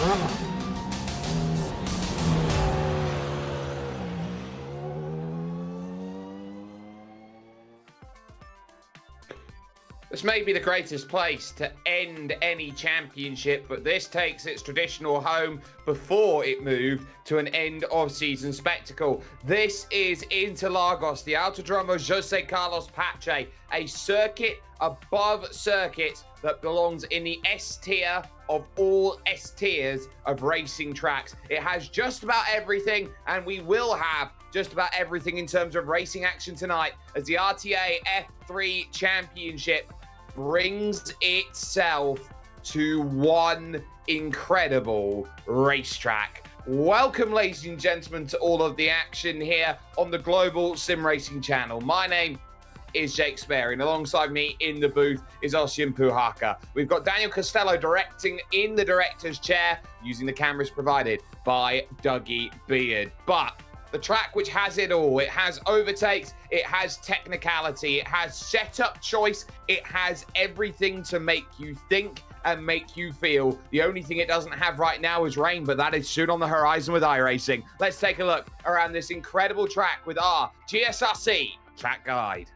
This may be the greatest place to end any championship, but this takes its traditional home before it moved to an end-of-season spectacle. This is Interlagos, the Autodromo Jose Carlos Pache, a circuit above circuits that belongs in the S tier of all S tiers of racing tracks. It has just about everything, and we will have just about everything in terms of racing action tonight as the RTA F3 Championship brings itself to one incredible racetrack. Welcome, ladies and gentlemen, to all of the action here on the Global SimRacing Channel. My name is Jake Sperry, and alongside me in the booth is Ossian Puhaka. We've got Daniel Costello directing in the director's chair using the cameras provided by Dougie Beard. But the track which has it all, it has overtakes, it has technicality, it has setup choice, it has everything to make you think and make you feel. The only thing it doesn't have right now is rain, but that is soon on the horizon with iRacing. Let's take a look around this incredible track with our GSRC track guide.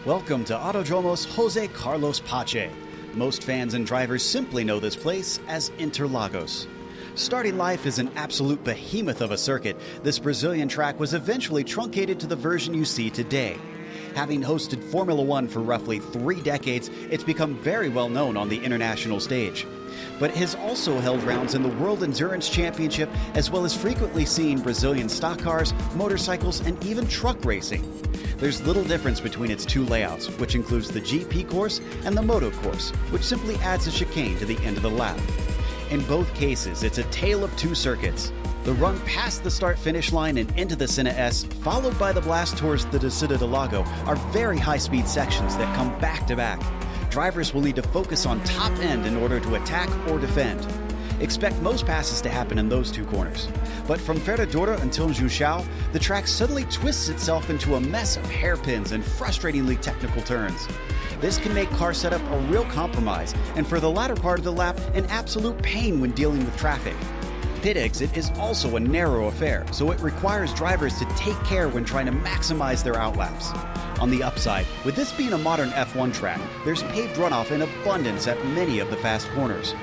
Welcome to Autodromo's Jose Carlos Pache. Most fans and drivers simply know this place as Interlagos. Starting life as an absolute behemoth of a circuit, this Brazilian track was eventually truncated to the version you see today. Having hosted Formula One for roughly 3 decades, it's become very well known on the international stage. But it has also held rounds in the World Endurance Championship, as well as frequently seen Brazilian stock cars, motorcycles, and even truck racing. There's little difference between its two layouts, which includes the GP course and the Moto course, which simply adds a chicane to the end of the lap. In both cases, it's a tale of two circuits. The run past the start-finish line and into the Senna S, followed by the blast towards the Descida do Lago, are very high-speed sections that come back-to-back. Drivers will need to focus on top end in order to attack or defend. Expect most passes to happen in those two corners. But from Ferradura until Juchão, the track suddenly twists itself into a mess of hairpins and frustratingly technical turns. This can make car setup a real compromise, and for the latter part of the lap, an absolute pain when dealing with traffic. Pit exit is also a narrow affair, so it requires drivers to take care when trying to maximize their outlaps. On the upside, with this being a modern F1 track, there's paved runoff in abundance at many of the fast corners.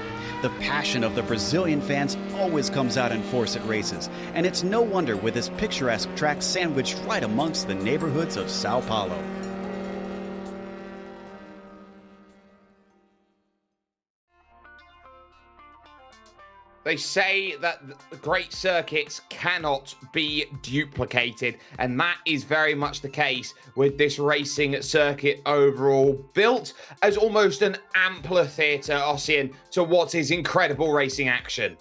The passion of the Brazilian fans always comes out in force at races, and it's no wonder with this picturesque track sandwiched right amongst the neighborhoods of Sao Paulo. They say that the great circuits cannot be duplicated, and that is very much the case with this racing circuit overall, built as almost an amphitheater, Ossian, to what is incredible racing action.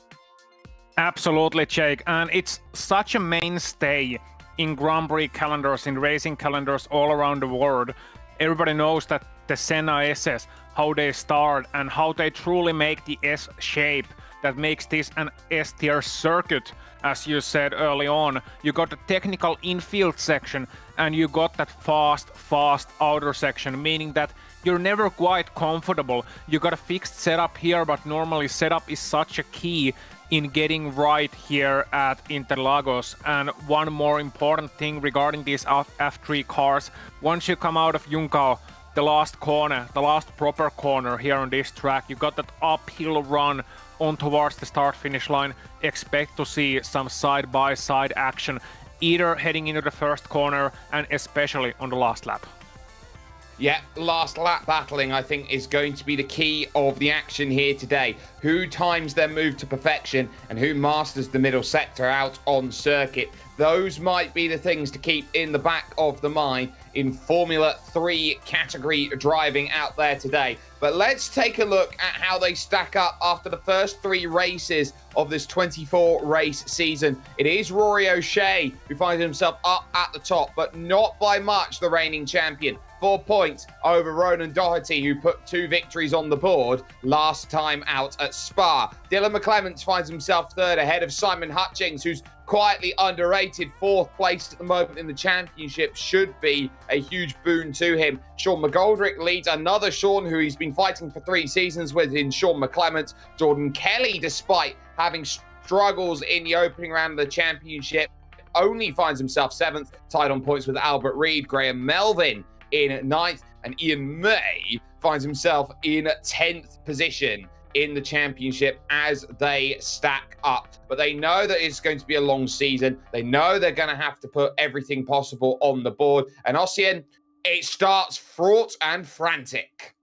Absolutely, Jake, and it's such a mainstay in Grand Prix calendars, in racing calendars all around the world. Everybody knows that the Senna SS, how they start and how they truly make the S shape that makes this an S-tier circuit. As you said early on, you got the technical infield section and you got that fast outer section, meaning that you're never quite comfortable. You got a fixed setup here, but normally setup is such a key in getting right here at Interlagos. And one more important thing regarding these F3 cars, once you come out of Juncão, the last corner, the last proper corner here on this track, you got that uphill run on towards the start-finish line. Expect to see some side-by-side action, either heading into the first corner and especially on the last lap. Yeah, last lap battling, I think, is going to be the key of the action here today. Who times their move to perfection and who masters the middle sector out on circuit. Those might be the things to keep in the back of the mind in Formula 3 category driving out there today. But let's take a look at how they stack up after the first 3 races of this 24 race season. It is Rory O'Shea who finds himself up at the top, but not by much, the reigning champion. 4 points over Ronan Doherty, who put 2 victories on the board last time out at Spa. Dylan McClements finds himself third ahead of Simon Hutchings, who's quietly underrated. 4th place at the moment in the championship should be a huge boon to him. Sean McGoldrick leads another Sean who he's been fighting for 3 seasons with in Sean McClements. Jordan Kelly, despite having struggles in the opening round of the championship, only finds himself 7th, tied on points with Albert Reid. Graham Melvin in 9th, and Ian May finds himself in 10th position in the championship as they stack up. But they know that it's going to be a long season. They know they're going to have to put everything possible on the board. And Ossian, it starts fraught and frantic.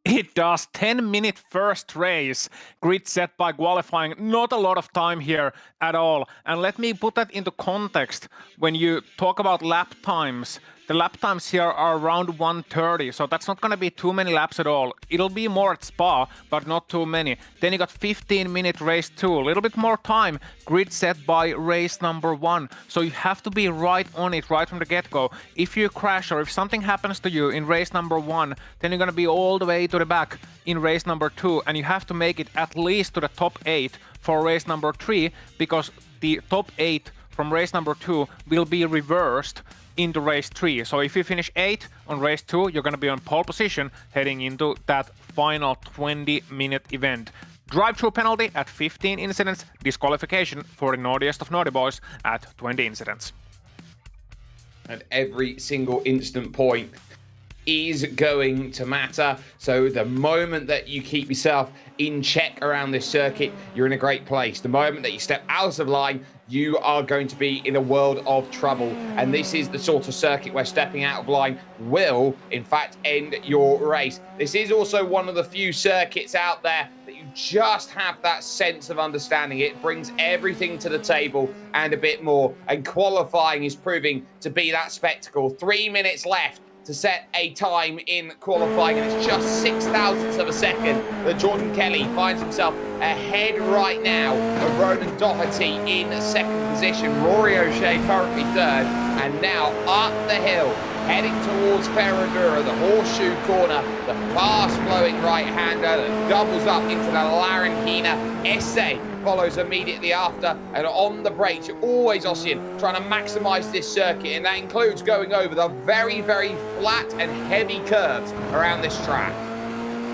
It does. 10-minute first race. Grid set by qualifying. Not a lot of time here at all. And let me put that into context. When you talk about lap times, the lap times here are around 1:30, so that's not going to be too many laps at all. It'll be more at Spa, but not too many. Then you got 15-minute race 2, a little bit more time, grid set by race number 1. So you have to be right on it right from the get-go. If you crash or if something happens to you in race number 1, then you're going to be all the way to the back in race number 2, and you have to make it at least to the top 8 for race number 3, because the top 8 from race number 2 will be reversed into race 3. So if you finish 8 on race 2, you're going to be on pole position heading into that final 20-minute event. Drive-through penalty at 15 incidents, disqualification for the naughtiest of naughty boys at 20 incidents. And every single instant point is going to matter. So the moment that you keep yourself in check around this circuit, you're in a great place. The moment that you step out of line, you are going to be in a world of trouble. And this is the sort of circuit where stepping out of line will, in fact, end your race. This is also one of the few circuits out there that you just have that sense of understanding. It brings everything to the table and a bit more. And qualifying is proving to be that spectacle. 3 minutes left to set a time in qualifying, and it's just 6,000ths of a second that Jordan Kelly finds himself ahead right now of Ronan Doherty in 2nd position, Rory O'Shea currently 3rd, and now up the hill, heading towards Ferradura, the horseshoe corner, the fast-flowing right-hander that doubles up into the Laranjina. Esse follows immediately after, and on the brakes, you're always, Ossian, trying to maximize this circuit, and that includes going over the very, very flat and heavy curves around this track.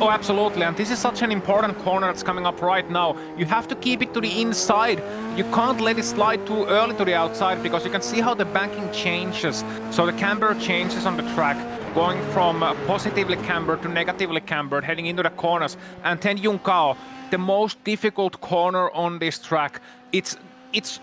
Oh, absolutely, and this is such an important corner that's coming up right now. You have to keep it to the inside. You can't let it slide too early to the outside, because you can see how the banking changes. So the camber changes on the track, going from positively cambered to negatively cambered, heading into the corners. And then Juncao, the most difficult corner on this track. It's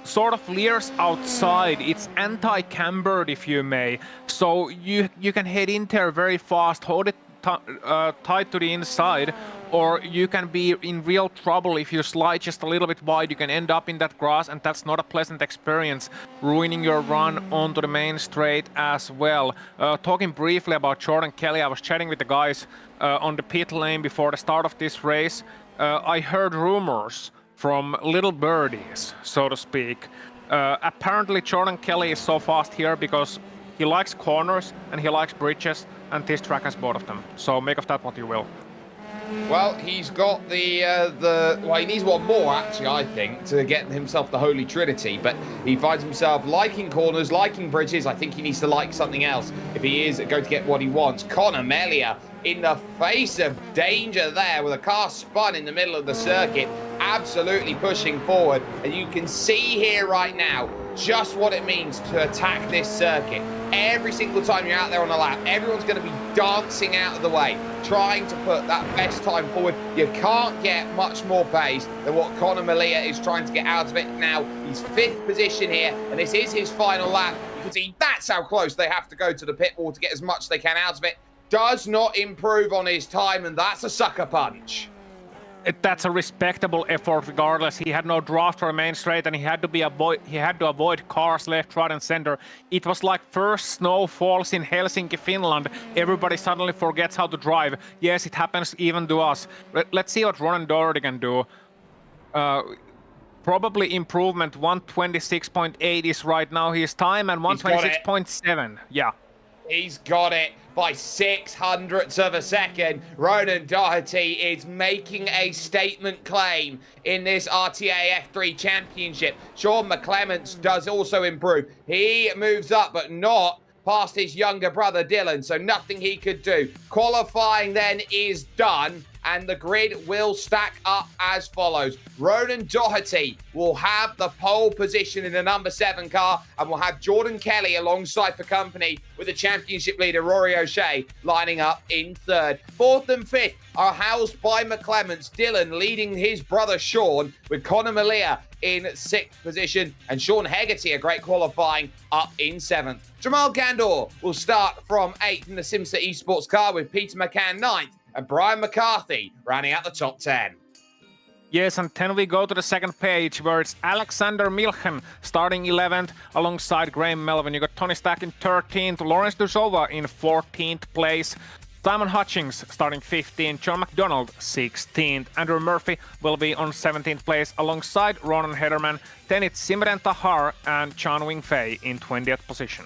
sort of leers outside. It's anti-cambered, if you may. So you can head in there very fast, hold it tight to the inside, or you can be in real trouble if you slide just a little bit wide. You can end up in that grass, and that's not a pleasant experience, ruining your run onto the main straight as well. Talking briefly about Jordan Kelly, I was chatting with the guys on the pit lane before the start of this race. I heard rumors from little birdies, so to speak. Apparently Jordan Kelly is so fast here because he likes corners and he likes bridges, and this track has both of them. So make of that what you will. Well, he's got well, he needs one more, actually, I think, to get himself the Holy Trinity. But he finds himself liking corners, liking bridges. I think he needs to like something else if he is going to get what he wants. Conor Melia in the face of danger there with a car spun in the middle of the circuit, absolutely pushing forward. And you can see here right now just what it means to attack this circuit. Every single time you're out there on a lap, everyone's going to be dancing out of the way, trying to put that best time forward. You can't get much more pace than what Conor Melia is trying to get out of it now. He's 5th position here, and this is his final lap. You can see that's how close they have to go to the pit wall to get as much as they can out of it. Does not improve on his time, and that's a sucker punch. That's a respectable effort regardless. He had no draft for a main straight, and he had to avoid cars left, right, and center. It was like first snow falls in Helsinki, Finland. Everybody suddenly forgets how to drive. Yes, it happens even to us. Let's see what Ronan Doherty can do. Probably improvement. 126.8 is right now his time, and 126.7. Yeah. He's got it by 600ths of a second. Ronan Doherty is making a statement claim in this RTA F3 Championship. Sean McClements does also improve. He moves up, but not past his younger brother Dylan, so nothing he could do. Qualifying then is done, and the grid will stack up as follows. Ronan Doherty will have the pole position in the number 7 car, and will have Jordan Kelly alongside for company with the championship leader Rory O'Shea lining up in 3rd. 4th and 5th are housed by McClements. Dylan leading his brother Sean, with Conor Malia in 6th position, and Sean Hegarty, a great qualifying, up in 7th. Jamal Gandor will start from 8th in the Simsa Esports car, with Peter McCann 9th, and Brian McCarthy rounding out the top 10. Yes, and then we go to the second page, where it's Alexander Milchen starting 11th alongside Graham Melvin. You got Tony Stack in 13th, Lawrence Duzova in 14th place, Simon Hutchings starting 15th, John McDonald 16th, Andrew Murphy will be on 17th place alongside Ronan Hederman. Then it's Simran Tahar and Chan Wing Fei in 20th position.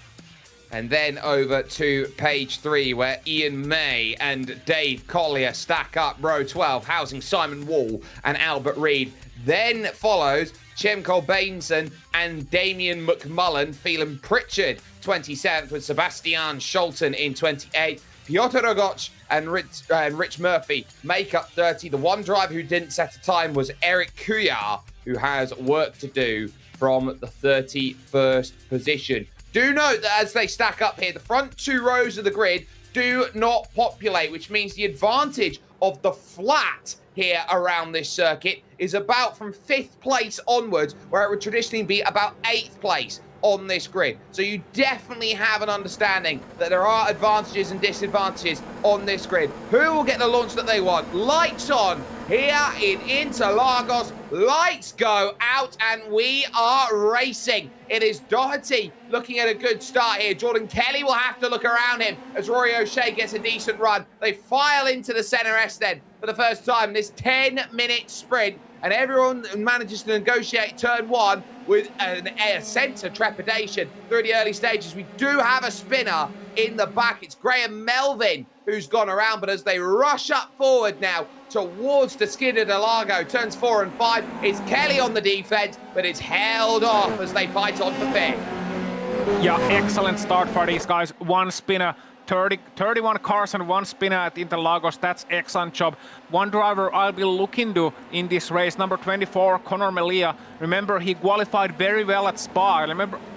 And then over to page 3, where Ian May and Dave Collier stack up row 12, housing Simon Wall and Albert Reid. Then follows Chemco Bainson and Damien McMullen, Phelan Pritchard 27th, with Sebastian Scholten in 28th. Piotr Rogoc and Rich Murphy make up 30. The one driver who didn't set a time was Eric Couillard, who has work to do from the 31st position. Do note that as they stack up here, the front 2 rows of the grid do not populate, which means the advantage of the flat here around this circuit is about from 5th place onwards, where it would traditionally be about 8th place on this grid. So you definitely have an understanding that there are advantages and disadvantages on this grid. Who will get the launch that they want? Lights on here in Interlagos. Lights go out, and we are racing. It is Doherty looking at a good start here. Jordan Kelly will have to look around him as Rory O'Shea gets a decent run. They file into the center S then for the first time in this 10-minute sprint, and everyone manages to negotiate turn 1 with a sense of trepidation through the early stages. We do have a spinner in the back. It's Graham Melvin who's gone around, but as they rush up forward now towards the skid of Interlagos, turns 4 and 5, it's Kelly on the defense, but it's held off as they fight on for 5th. Yeah, excellent start for these guys. One spinner, 31 cars and one spinner at Interlagos. That's excellent job. One driver I'll be looking to in this race, number 24, Conor Malia. Remember, he qualified very well at Spa.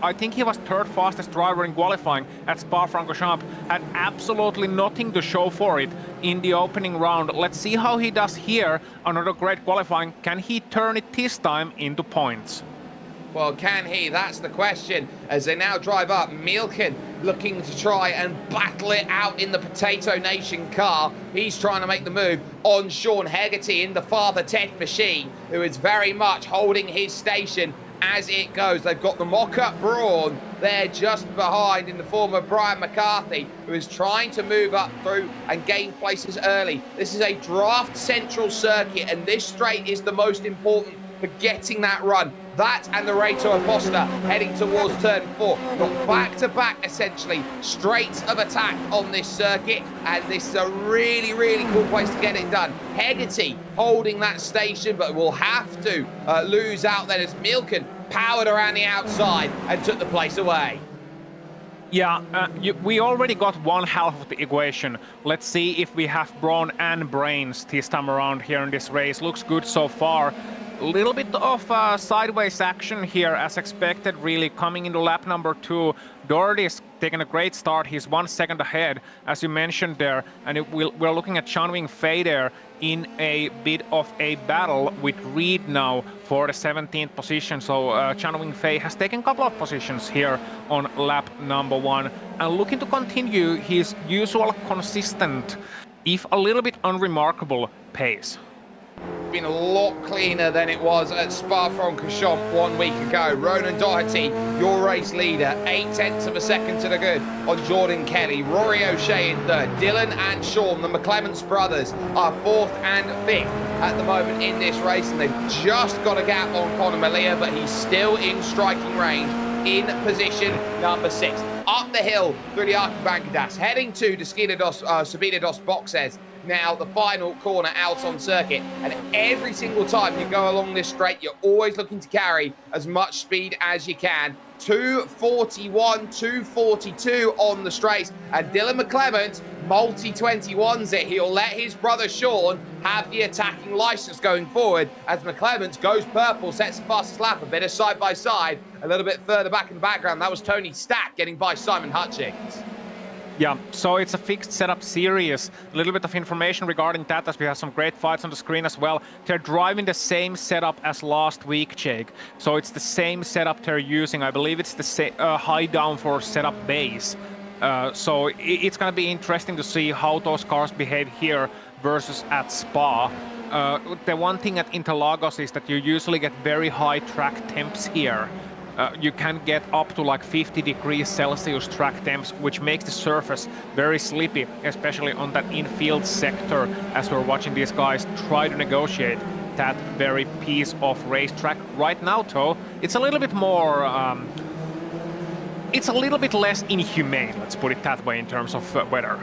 I think he was 3rd fastest driver in qualifying at Spa-Francorchamps. Had absolutely nothing to show for it in the opening round. Let's see how he does here. Another great qualifying. Can he turn it this time into points? Well, can he? That's the question. As they now drive up, Milken looking to try and battle it out in the Potato Nation car. He's trying to make the move on Sean Hegarty in the Father Ted machine, who is very much holding his station as it goes. They've got the mock-up Brawn there just behind in the form of Brian McCarthy, who is trying to move up through and gain places early. This is a draft central circuit, and this straight is the most important for getting that run. That and the Reto Aposta heading towards turn 4. Got back-to-back, essentially, straights of attack on this circuit, and this is a really, really cool place to get it done. Hegarty holding that station, but will have to lose out then as Milken powered around the outside and took the place away. Yeah, we already got one half of the equation. Let's see if we have brawn and brains this time around here in this race. Looks good so far. A little bit of sideways action here as expected, really, coming into lap number 2. Doherty's taking a great start. He's 1 second ahead, as you mentioned there. And we're looking at Chan Wing Fei there in a bit of a battle with Reid now for the 17th position. So Chan Wing Fei has taken a couple of positions here on lap number 1 and looking to continue his usual consistent, if a little bit unremarkable, pace. It's been a lot cleaner than it was at Spa-Francorchamps 1 week ago. Ronan Doherty, your race leader, 0.8 of a second to the good on Jordan Kelly. Rory O'Shea in 3rd. Dylan and Sean, the McClements brothers, are 4th and 5th at the moment in this race, and they've just got a gap on Conor Malia, but he's still in striking range in position number 6. up the hill through the Arquibancadas, heading to the Subida dos Boxes. Now the final corner out on circuit, and every single time you go along this straight, you're always looking to carry as much speed as you can. 241, 242 on the straights, and Dylan McClement multi-21s it. He'll let his brother Sean have the attacking license going forward as McClement goes purple, sets the fastest lap, a bit of side-by-side. A little bit further back in the background, that was Tony Stack getting by Simon Hutchings. Yeah, so it's a fixed setup series. A little bit of information regarding that, as we have some great fights on the screen as well. They're driving the same setup as last week, Jake. So it's the same setup they're using. I believe it's the high downforce setup base. So it's going to be interesting to see how those cars behave here versus at Spa. The one thing at Interlagos is that you usually get very high track temps here. You can get up to like 50 degrees Celsius track temps, which makes the surface very slippy, especially on that infield sector, as we're watching these guys try to negotiate that very piece of racetrack. Right now, though, it's a little bit more, it's a little bit less inhumane, let's put it that way, in terms of weather.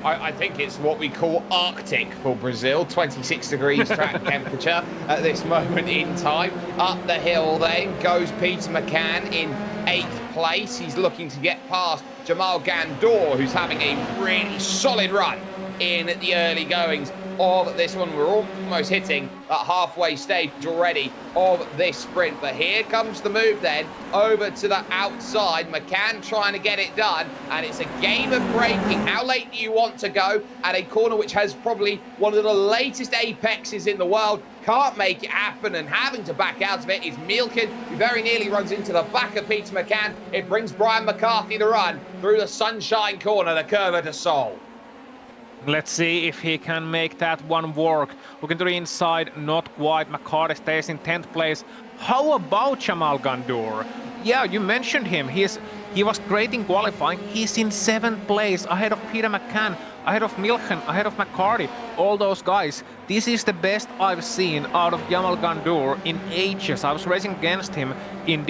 I think it's what we call Arctic for Brazil, 26 degrees track temperature at this moment in time. Up the hill then goes Peter McCann in 8th place. He's looking to get past Jamal Gandor, who's having a really solid run in the early goings of this one. We're almost hitting that halfway stage already of this sprint, but here comes the move then over to the outside. McCann trying to get it done, and it's a game of braking. How late do you want to go at a corner which has probably one of the latest apexes in the world? Can't make it happen, and having to back out of it is Mielken, who very nearly runs into the back of Peter McCann. It brings Brian McCarthy the run through the Sunshine Corner, the Curva de Sol. Let's see if he can make that one work. Looking to the inside, not quite. McCarty stays in 10th place. How about Jamal Gandour? Yeah, you mentioned him. He was great in qualifying. He's in 7th place, ahead of Peter McCann, ahead of Milchen, ahead of McCarty. All those guys. This is the best I've seen out of Jamal Gandour in ages. I was racing against him in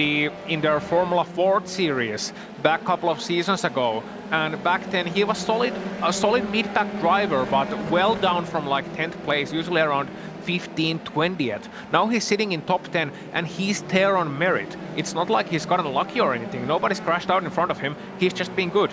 their Formula Ford series back a couple of seasons ago. And back then he was a solid mid-pack driver, but well down from like 10th place, usually around 15th, 20th. Now he's sitting in top 10, and he's there on merit. It's not like he's gotten lucky or anything. Nobody's crashed out in front of him. He's just been good.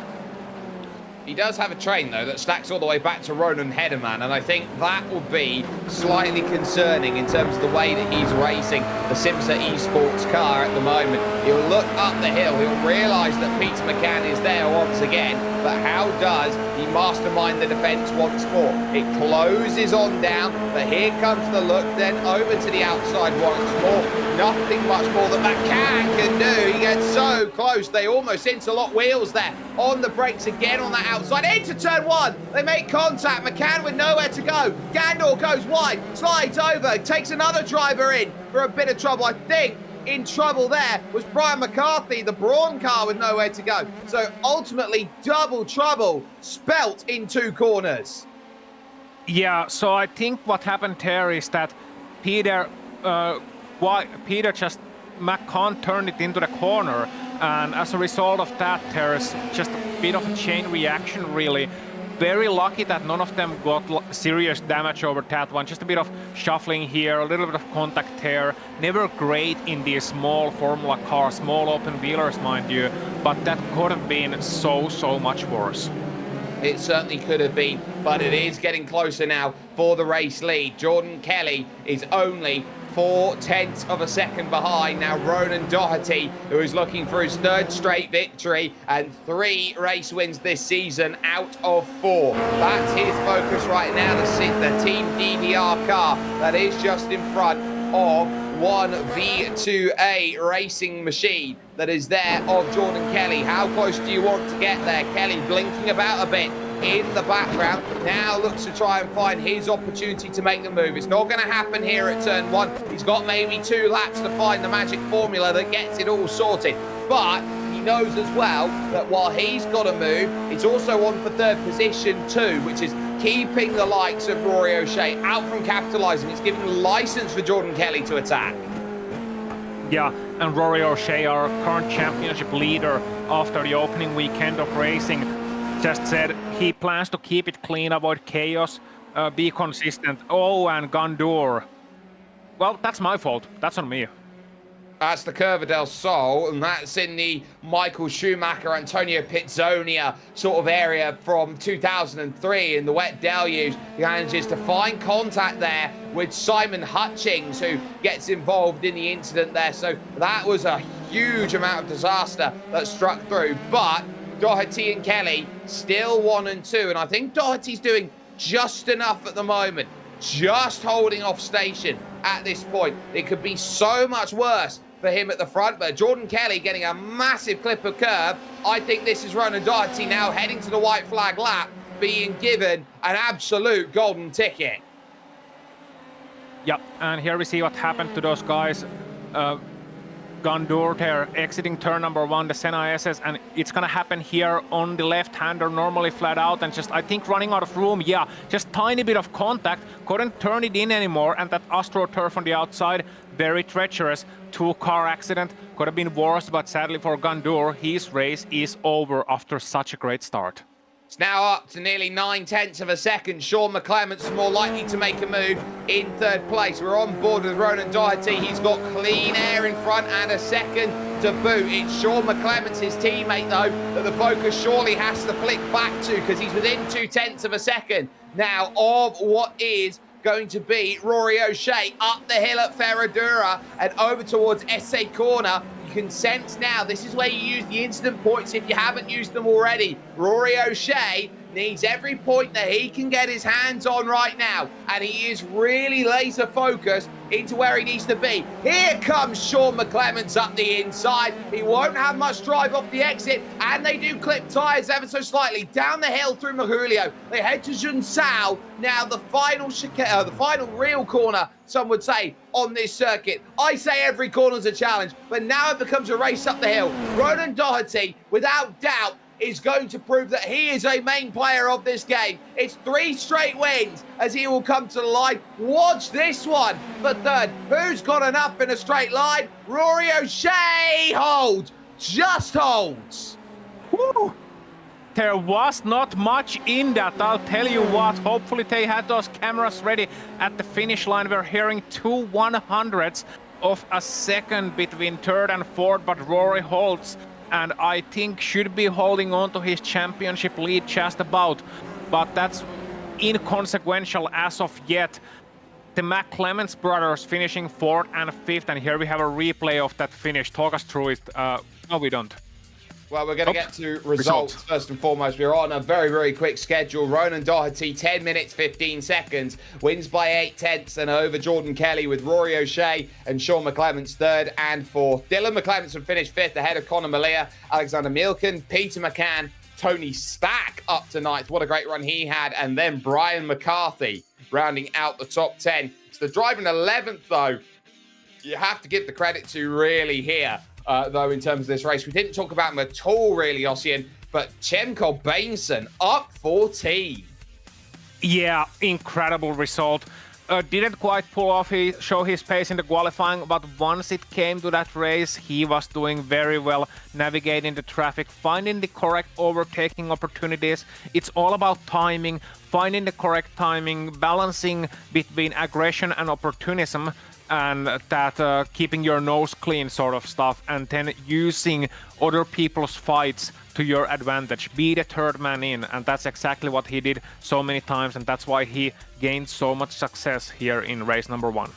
He does have a train, though, that stacks all the way back to Ronan Hederman, and I think that will be slightly concerning in terms of the way that he's racing the Simsa Esports car at the moment. He'll look up the hill, he'll realise that Peter McCann is there once again, but how does he mastermind the defence once more? It closes on down, but here comes the look then over to the outside once more. Nothing much more that McCann can do. He gets so close, they almost interlock wheels there. On the brakes again on that outside, into turn 1. They make contact. McCann with nowhere to go. Gandor goes wide, slides over, takes another driver in for a bit of trouble. I think in trouble there was Brian McCarthy, the Brawn car with nowhere to go. So ultimately, double trouble spelt in 2 corners. Yeah, so I think what happened there is that Peter just McCann turned it into the corner, and as a result of that, there's just a bit of a chain reaction, really. Very lucky that none of them got serious damage over that one. Just a bit of shuffling here, a little bit of contact there. Never great in these small Formula cars, small open wheelers, mind you, but that could have been so much worse. It certainly could have been, but it is getting closer now for the race lead. Jordan Kelly is only 0.4 of a second behind now Ronan Doherty, who is looking for his 3rd straight victory and 3 race wins this season out of 4. That's his focus right now, the Team DDR car that is just in front of one V2A racing machine that is there of Jordan Kelly. How close do you want to get there? Kelly blinking about a bit in the background, now looks to try and find his opportunity to make the move. It's not going to happen here at turn 1. He's got maybe 2 laps to find the magic formula that gets it all sorted, but he knows as well that while he's got to move, it's also on for 3rd position too, which is keeping the likes of Rory O'Shea out from capitalising. It's giving license for Jordan Kelly to attack. Yeah, and Rory O'Shea, our current championship leader after the opening weekend of racing, just said he plans to keep it clean, avoid chaos, be consistent. Oh, and Gandour. Well, that's my fault. That's on me. That's the Curva del Sol, and that's in the Michael Schumacher, Antonio Pizzonia sort of area from 2003 in the wet deluge. He manages to find contact there with Simon Hutchings, who gets involved in the incident there. So that was a huge amount of disaster that struck through. But Doherty and Kelly still 1 and 2, and I think Doherty's doing just enough at the moment, just holding off station at this point. It could be so much worse for him at the front, but Jordan Kelly getting a massive clip of curb. I think this is Ronan Doherty now heading to the white flag lap, being given an absolute golden ticket. Yep, and here we see what happened to those guys. Gandour there exiting turn number 1, the Senna SS, and it's gonna happen here on the left-hander, normally flat out, and just, I think, running out of room. Yeah, just tiny bit of contact, couldn't turn it in anymore, and that AstroTurf on the outside, very treacherous. 2-car accident, could have been worse, but sadly for Gandour, his race is over after such a great start. It's now up to nearly 9/10 of a second. Sean McClements more likely to make a move in 3rd place. We're on board with Ronan Doherty. He's got clean air in front and a second to boot. It's Sean McClements, his teammate, though, that the focus surely has to flick back to, because he's within 0.2 of a second now of what is going to be Rory O'Shea up the hill at Ferradura and over towards SA Corner. You can sense now, this is where you use the incident points if you haven't used them already. Rory O'Shea needs every point that he can get his hands on right now, and he is really laser focused into where he needs to be. Here comes Sean McClements up the inside. He won't have much drive off the exit, and they do clip tyres ever so slightly down the hill through Mahulio. They head to Junsao. Now the final the final real corner, some would say, on this circuit. I say every corner's a challenge, but now it becomes a race up the hill. Ronan Doherty, without doubt, is going to prove that he is a main player of this game. It's 3 straight wins as he will come to the line. Watch this one for 3rd. Who's got enough in a straight line? Rory O'Shea holds, just holds. Woo. There was not much in that, I'll tell you what. Hopefully they had those cameras ready at the finish line. We're hearing 2 100ths of a second between 3rd and 4th, but Rory holds, and I think should be holding on to his championship lead just about, but that's inconsequential as of yet. The McClements brothers finishing 4th and 5th, and here we have a replay of that finish. Talk us through it. No, we don't. Well, we're going to get to results first and foremost. We're on a very, very quick schedule. Ronan Doherty, 10 minutes, 15 seconds, wins by 0.8 and over Jordan Kelly, with Rory O'Shea and Sean McClements 3rd and 4th. Dylan McClements would finish 5th ahead of Conor Malia, Alexander Milken, Peter McCann, Tony Stack up to 9th. What a great run he had. And then Brian McCarthy rounding out the top 10. It's the driving 11th, though, you have to give the credit to really here. Though, in terms of this race, we didn't talk about him at all, really, Ossian, but Chemko Bainson up 14. Yeah, incredible result. Didn't quite pull off, show his pace in the qualifying, but once it came to that race, he was doing very well, navigating the traffic, finding the correct overtaking opportunities. It's all about timing, finding the correct timing, balancing between aggression and opportunism, and that keeping your nose clean sort of stuff, and then using other people's fights to your advantage. Be the 3rd man in, and that's exactly what he did so many times, and that's why he gained so much success here in race number 1.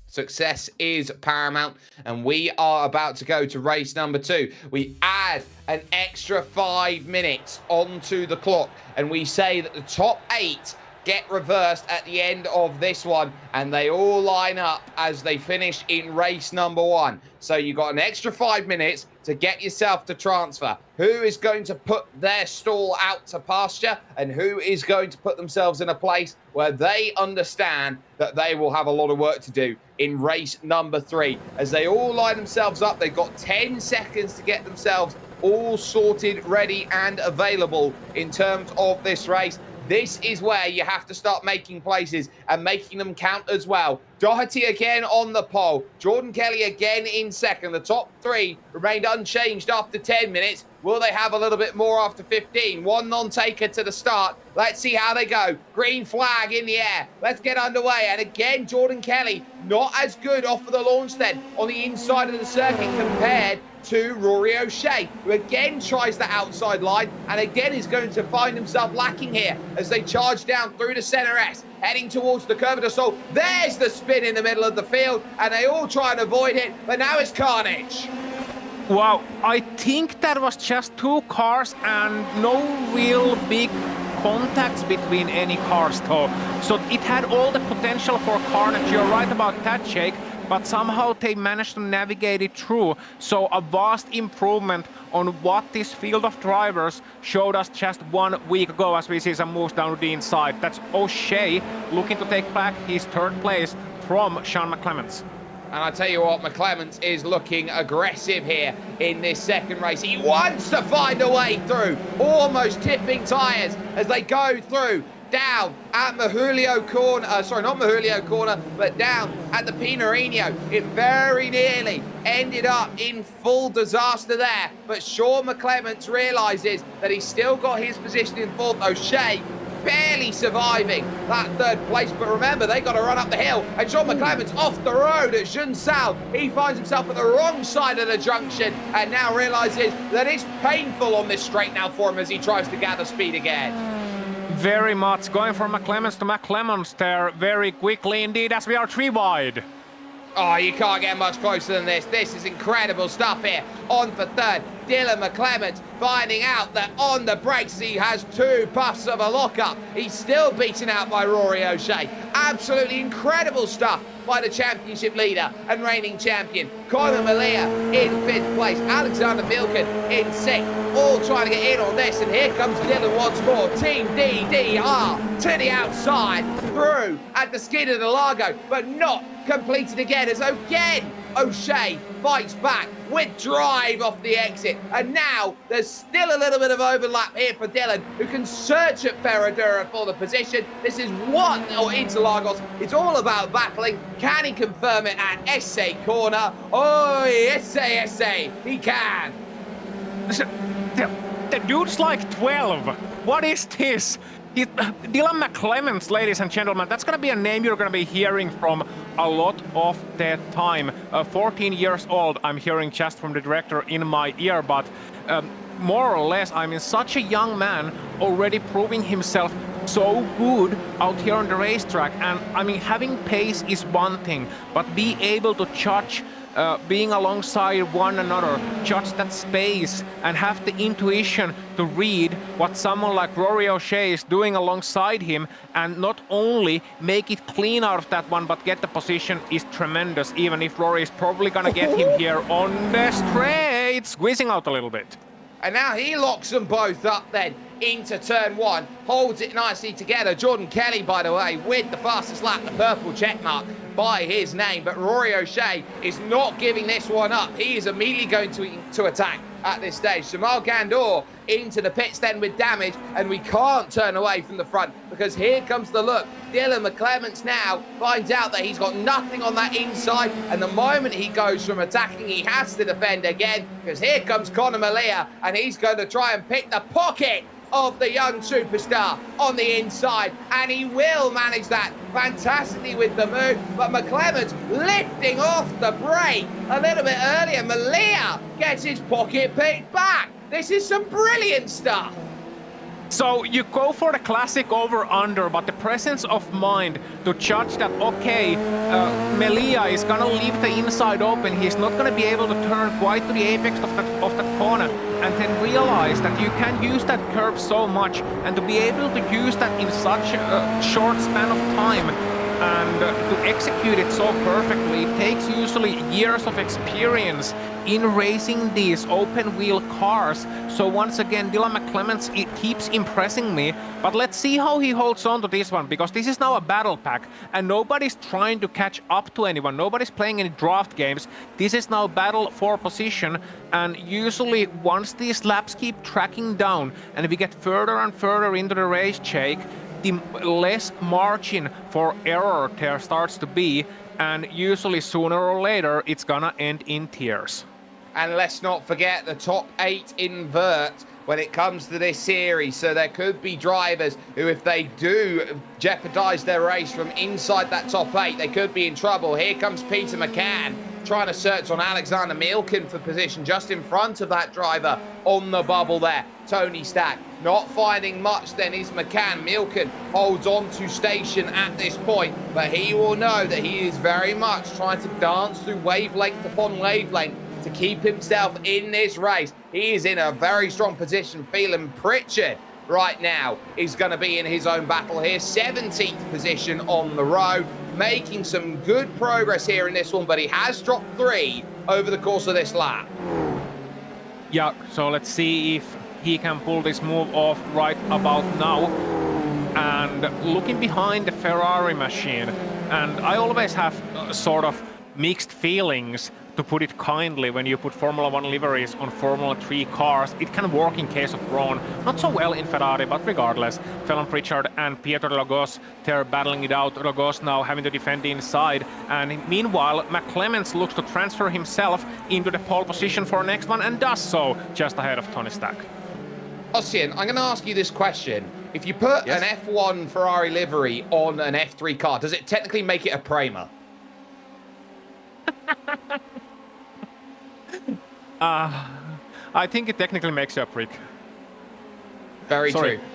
Success is paramount, and we are about to go to race number 2. We add an extra 5 minutes onto the clock, and we say that the top 8 get reversed at the end of this one, and they all line up as they finish in race number 1. So you got an extra 5 minutes to get yourself to transfer. Who is going to put their stall out to pasture, and who is going to put themselves in a place where they understand that they will have a lot of work to do in race number 3. As they all line themselves up, they've got 10 seconds to get themselves all sorted, ready and available in terms of this race. This is where you have to start making places and making them count as well. Doherty again on the pole. Jordan Kelly again in second. The top three remained unchanged after 10 minutes. Will they have a little bit more after 15? One non-taker to the start. Let's see how they go. Green flag in the air. Let's get underway. And again, Jordan Kelly not as good off of the launch then on the inside of the circuit compared to Rory O'Shea, who again tries the outside line and again is going to find himself lacking here as they charge down through the center S, heading towards the curve of the Sol. There's the spin in the middle of the field, and they all try and avoid it, but now it's carnage. Wow, I think that was just two cars and no real big contacts between any cars though. So it had all the potential for carnage. You're right about that, Jake. But somehow they managed to navigate it through. So a vast improvement on what this field of drivers showed us just 1 week ago as we see some moves down the inside. That's O'Shea looking to take back his third place from Sean McClements. And I tell you what, McClements is looking aggressive here in this second race. He wants to find a way through, almost tipping tyres as they go through. Down at Mahulio corner, not Mahulio corner, but down at the Pinarino. It very nearly ended up in full disaster there. But Sean McClements realises that he's still got his position in fourth. O'Shea barely surviving that third place. But remember, they got to run up the hill. And Sean McClements off the road at Junsao. He finds himself at the wrong side of the junction and now realises that it's painful on this straight now for him as he tries to gather speed again. Very much going from McClements to McClements there very quickly indeed as we are 3 wide. Oh, you can't get much closer than this. This is incredible stuff here. On for third, Dylan McClements finding out that on the brakes he has 2 puffs of a lockup. He's still beaten out by Rory O'Shea. Absolutely incredible stuff by the championship leader and reigning champion. Conor Malia in 5th place. Alexander Vilkin in 6th. All trying to get in on this. And here comes Dylan once more. Team DDR to the outside. Through at the skid of the Lago. But not completed again as again O'Shea fights back with drive off the exit. And now there's still a little bit of overlap here for Dylan, who can search at Ferradura for the position. This is what Interlagos, it's all about battling. Can he confirm it at Essay corner? Oh, Essay, he can. The dude's like 12. What is this? Dylan McClements, ladies and gentlemen, that's going to be a name you're going to be hearing from a lot of the time. 14 years old, I'm hearing just from the director in my ear, but more or less, I mean, such a young man already proving himself so good out here on the racetrack. And I mean, having pace is one thing, but be able to judge being alongside one another, judge that space and have the intuition to read what someone like Rory O'Shea is doing alongside him and not only make it clean out of that one but get the position is tremendous, even if Rory is probably gonna get him here on the straight, squeezing out a little bit. And now he locks them both up then into turn 1, holds it nicely together. Jordan Kelly, by the way, with the fastest lap, the purple check mark by his name. But Rory O'Shea is not giving this one up. He is immediately going to attack at this stage. Jamal Gandor into the pits then with damage, and we can't turn away from the front because here comes the look. Dylan McClements now finds out that he's got nothing on that inside, and the moment he goes from attacking, he has to defend again because here comes Conor Malia, and he's going to try and pick the pocket of the young superstar on the inside, and he will manage that fantastically with the move. But McClements lifting off the brake a little bit earlier. Malia gets his pocket picked back. This is some brilliant stuff. So you go for the classic over-under, but the presence of mind to judge that, okay, Melia is gonna leave the inside open, he's not gonna be able to turn quite to the apex of that corner, and then realize that you can use that curve so much, and to be able to use that in such a short span of time, and to execute it so perfectly, it takes usually years of experience in racing these open wheel cars. So once again, Dylan McClements, it keeps impressing me, but let's see how he holds on to this one, because this is now a battle pack and nobody's trying to catch up to anyone. Nobody's playing any draft games. This is now battle for position, and usually once these laps keep tracking down and we get further and further into the race, Jake, the less margin for error there starts to be, and usually sooner or later it's gonna end in tears. And let's not forget the top 8 invert when it comes to this series. So there could be drivers who, if they do jeopardize their race from inside that top 8, they could be in trouble. Here comes Peter McCann trying to search on Alexander Milken for position just in front of that driver on the bubble there. Tony Stack not finding much then is McCann. Milken holds on to station at this point, but he will know that he is very much trying to dance through wavelength upon wavelength to keep himself in this race. He is in a very strong position. Phelan Pritchard right now is going to be in his own battle here. 17th position on the road, making some good progress here in this one, but he has dropped 3 over the course of this lap. Yeah, so let's see if he can pull this move off right about now. And looking behind the Ferrari machine, and I always have sort of mixed feelings, to put it kindly, when you put Formula 1 liveries on Formula 3 cars. It can work in case of Brawn, not so well in Ferrari, but regardless. Phelan Pritchard and Pietro Lagos, they're battling it out. Lagos now having to defend the inside, and meanwhile McClements looks to transfer himself into the pole position for next one, and does so just ahead of Tony Stack. Ossian, I'm going to ask you this question. If you put an F1 Ferrari livery on an F3 car, does it technically make it a Prema? I think it technically makes you a prick. Very Sorry. true.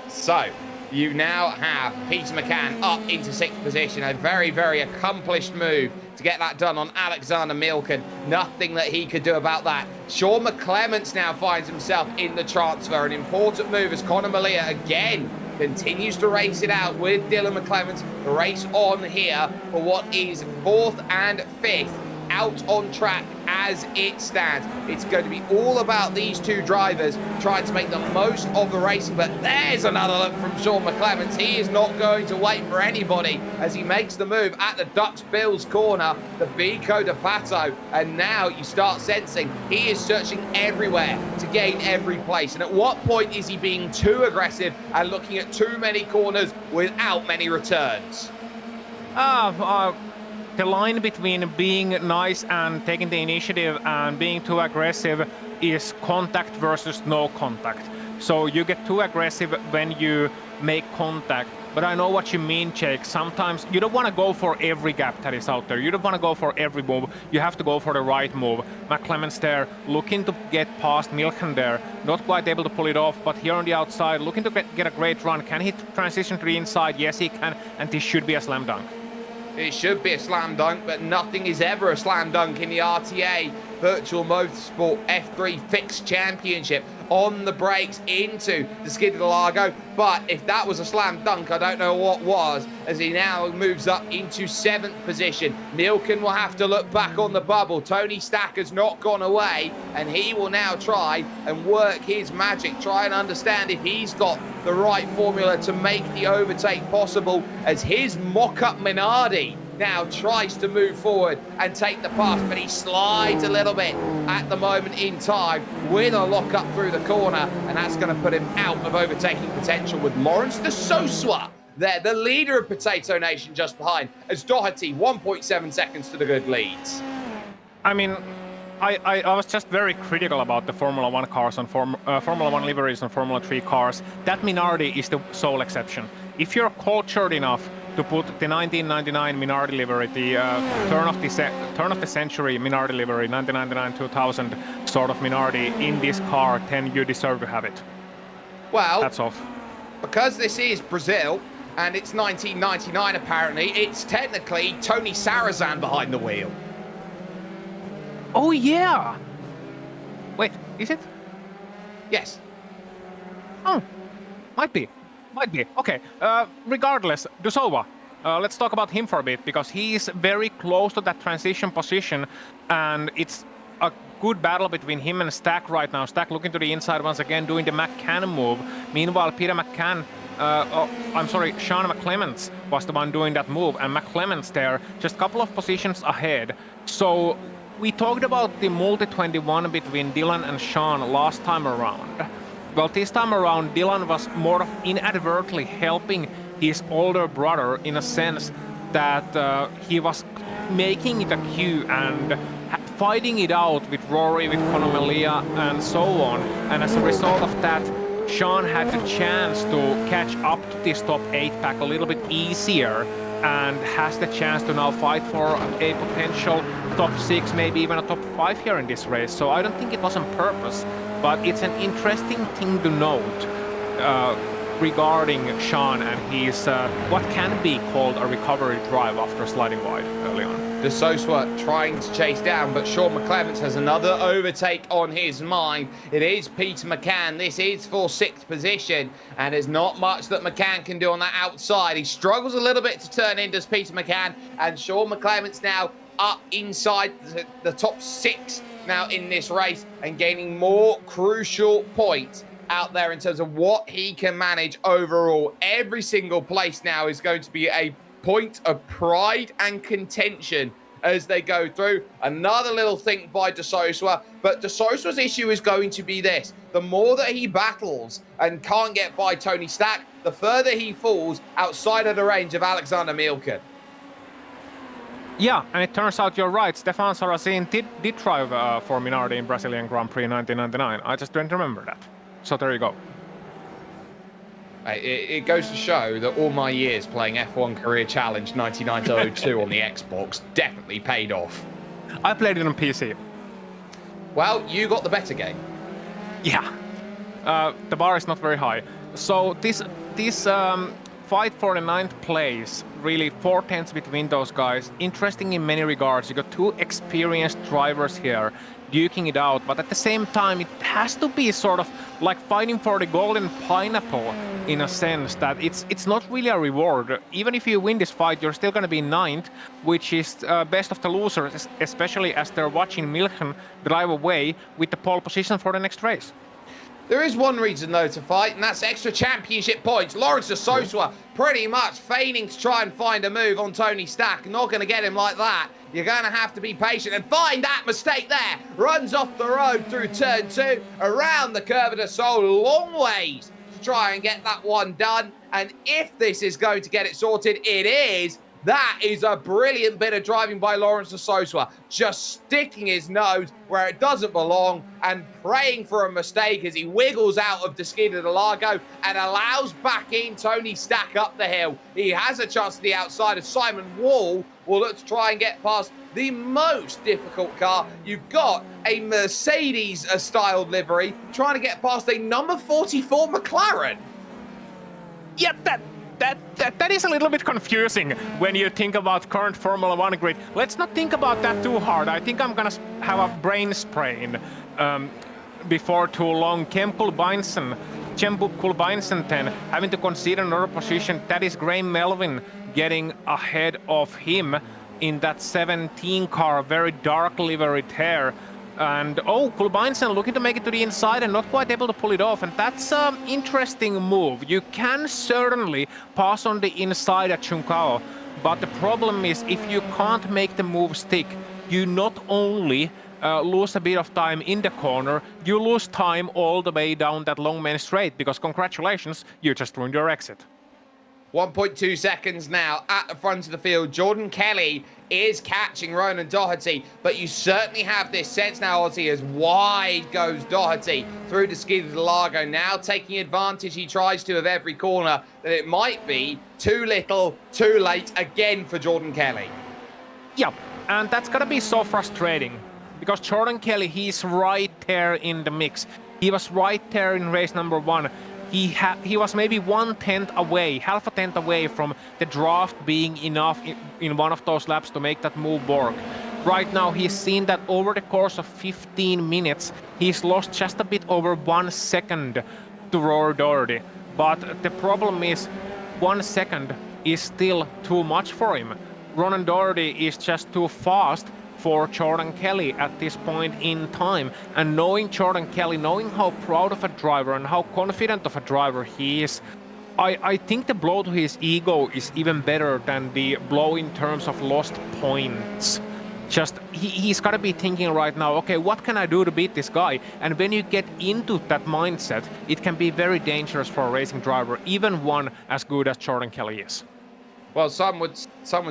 So, you now have Peter McCann up into 6th position. A very, very accomplished move to get that done on Alexander Milken. Nothing that he could do about that. Sean McClements now finds himself in the transfer. An important move as Conor Malia again continues to race it out with Dylan McClements. The race on here for what is 4th and 5th. Out on track as it stands. It's going to be all about these two drivers trying to make the most of the racing, but there's another look from Sean McClements. He is not going to wait for anybody as he makes the move at the Ducks Bills corner, the Vico de Pato, and now you start sensing he is searching everywhere to gain every place. And at what point is he being too aggressive and looking at too many corners without many returns? The line between being nice and taking the initiative and being too aggressive is contact versus no contact. So you get too aggressive when you make contact. But I know what you mean, Jake. Sometimes you don't want to go for every gap that is out there. You don't want to go for every move. You have to go for the right move. McClements there, looking to get past Milken there. Not quite able to pull it off, but here on the outside, looking to get a great run. Can he transition to the inside? Yes, he can. And this should be a slam dunk. It should be a slam dunk, but nothing is ever a slam dunk in the RTA Virtual Motorsport F3 Fixed Championship. On the brakes into the Interlagos, but if that was a slam dunk, I don't know what was, as he now moves up into 7th position. Milken will have to look back on the bubble. Tony Stack has not gone away, and he will now try and work his magic, try and understand if he's got the right formula to make the overtake possible, as his mock-up Minardi now tries to move forward and take the pass, but he slides a little bit at the moment in time with a lock up through the corner, and that's going to put him out of overtaking potential with Lawrence de Sosua there, the leader of Potato Nation, just behind, as Doherty 1.7 seconds to the good leads. I mean, I was just very critical about the Formula 1 cars and Formula 1 liveries and Formula 3 cars. That Minardi is the sole exception. If you're cultured enough to put the 1999 Minardi livery, the turn of the century Minardi livery, 1999-2000 sort of Minardi in this car, then you deserve to have it. Well, that's off. Because this is Brazil and it's 1999 apparently, it's technically Tony Sarazan behind the wheel. Oh yeah! Wait, is it? Yes. Oh, might be. Okay, regardless, Dusova, let's talk about him for a bit, because he is very close to that transition position, and it's a good battle between him and Stack right now. Stack looking to the inside once again, doing the McCann move. Meanwhile, Sean McClements was the one doing that move, and McClements there, just a couple of positions ahead. So we talked about the multi-21 between Dylan and Sean last time around. Well, this time around, Dylan was more of inadvertently helping his older brother in a sense that he was making it a queue and fighting it out with Rory, with Konomelia, and so on. And as a result of that, Sean had the chance to catch up to this top 8 pack a little bit easier and has the chance to now fight for a potential top 6, maybe even a top 5 here in this race. So I don't think it was on purpose, but it's an interesting thing to note regarding Sean and his what can be called a recovery drive after sliding wide early on. De Sosa trying to chase down, but Sean McClements has another overtake on his mind. It is Peter McCann. This is for 6th position, and there's not much that McCann can do on that outside. He struggles a little bit to turn in, does Peter McCann, and Sean McClements now up inside the top 6 now in this race and gaining more crucial points out there in terms of what he can manage overall. Every single place now is going to be a point of pride and contention as they go through. Another little think by De Sosa, but De Sosa's issue is going to be this. The more that he battles and can't get by Tony Stack, the further he falls outside of the range of Alexander Mielken. Yeah, and it turns out you're right. Stefan Sarrazin did drive for Minardi in Brazilian Grand Prix 1999. I just don't remember that. So there you go. It goes to show that all my years playing F1 Career Challenge 99-02 on the Xbox definitely paid off. I played it on PC. Well, you got the better game. Yeah. The bar is not very high. So this fight for the 9th place, really 4 tenths between those guys. Interesting in many regards. You got 2 experienced drivers here duking it out, but at the same time it has to be sort of like fighting for the golden pineapple in a sense that it's not really a reward. Even if you win this fight, you're still going to be 9th, which is best of the losers, especially as they're watching Milchen drive away with the pole position for the next race. There is one reason, though, to fight, and that's extra championship points. Lawrence de Sosa pretty much feigning to try and find a move on Tony Stack. Not going to get him like that. You're going to have to be patient and find that mistake there. Runs off the road through turn 2, around the curve of the Sol, long ways to try and get that one done. And if this is going to get it sorted, it is. That is a brilliant bit of driving by Lawrence de Sosa, just sticking his nose where it doesn't belong and praying for a mistake as he wiggles out of Desquita de Largo and allows back in Tony Stack up the hill. He has a chance to the outside as Simon Wall will look to try and get past the most difficult car. You've got a Mercedes-styled livery trying to get past a number 44 McLaren. Yeah, that is a little bit confusing when you think about current Formula 1 grid. Let's not think about that too hard. I think I'm gonna have a brain sprain before too long. Chempo Kulbeinsen then having to consider another position. That is Graham Melvin getting ahead of him in that 17 car, very dark livery there. And Kulbeinsen looking to make it to the inside and not quite able to pull it off, and that's an interesting move. You can certainly pass on the inside at Chuncao, but the problem is if you can't make the move stick, you not only lose a bit of time in the corner, you lose time all the way down that long main straight, because congratulations, you just ruined your exit. 1.2 seconds now at the front of the field. Jordan Kelly is catching Ronan Doherty, but you certainly have this sense now, Ozzy, as wide goes Doherty through Desquita de Largo, now taking advantage, he tries to, of every corner, that it might be too little, too late again for Jordan Kelly. Yep, and that's gonna be so frustrating, because Jordan Kelly, he's right there in the mix. He was right there in race number 1. He was maybe 1/10 away, half a tenth away from the draft being enough in one of those laps to make that move work. Right now, he's seen that over the course of 15 minutes, he's lost just a bit over 1 second to Rory Doherty. But the problem is, 1 second is still too much for him. Ronan Doherty is just too fast for Jordan Kelly at this point in time. And knowing Jordan Kelly, knowing how proud of a driver and how confident of a driver he is, I think the blow to his ego is even better than the blow in terms of lost points. he's got to be thinking right now, okay, what can I do to beat this guy? And when you get into that mindset, it can be very dangerous for a racing driver, even one as good as Jordan Kelly is. Well, some would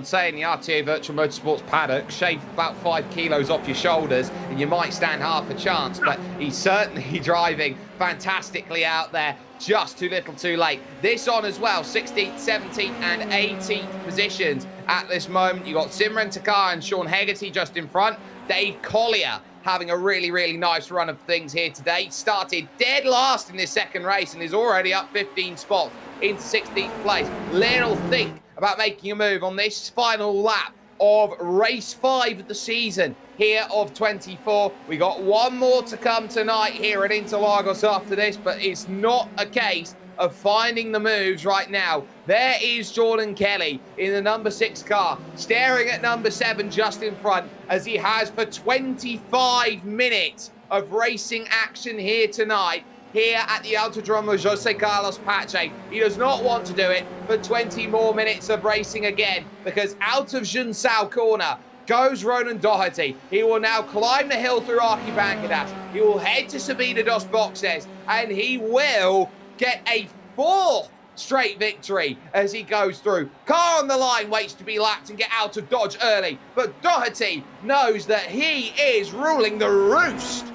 say in the RTA Virtual Motorsports paddock, shave about 5 kilos off your shoulders and you might stand half a chance, but he's certainly driving fantastically out there. Just too little too late. This on as well, 16th, 17th and 18th positions at this moment. You got Simran Takar and Sean Hegarty just in front. Dave Collier having a really, really nice run of things here today. Started dead last in this second race and is already up 15 spots into 16th place. Little think about making a move on this final lap of race 5 of the season here of 24. We got one more to come tonight here at Interlagos after this, but it's not a case of finding the moves right now. There is Jordan Kelly in the number 6 car, staring at number 7 just in front, as he has for 25 minutes of racing action here tonight, here at the Autodromo Jose Carlos Pache. He does not want to do it for 20 more minutes of racing again, because out of Junsao corner goes Ronan Doherty. He will now climb the hill through Arquibancadas. He will head to Sabina dos Boxes, and he will get a 4th straight victory as he goes through. Car on the line waits to be lapped and get out of Dodge early, but Doherty knows that he is ruling the roost.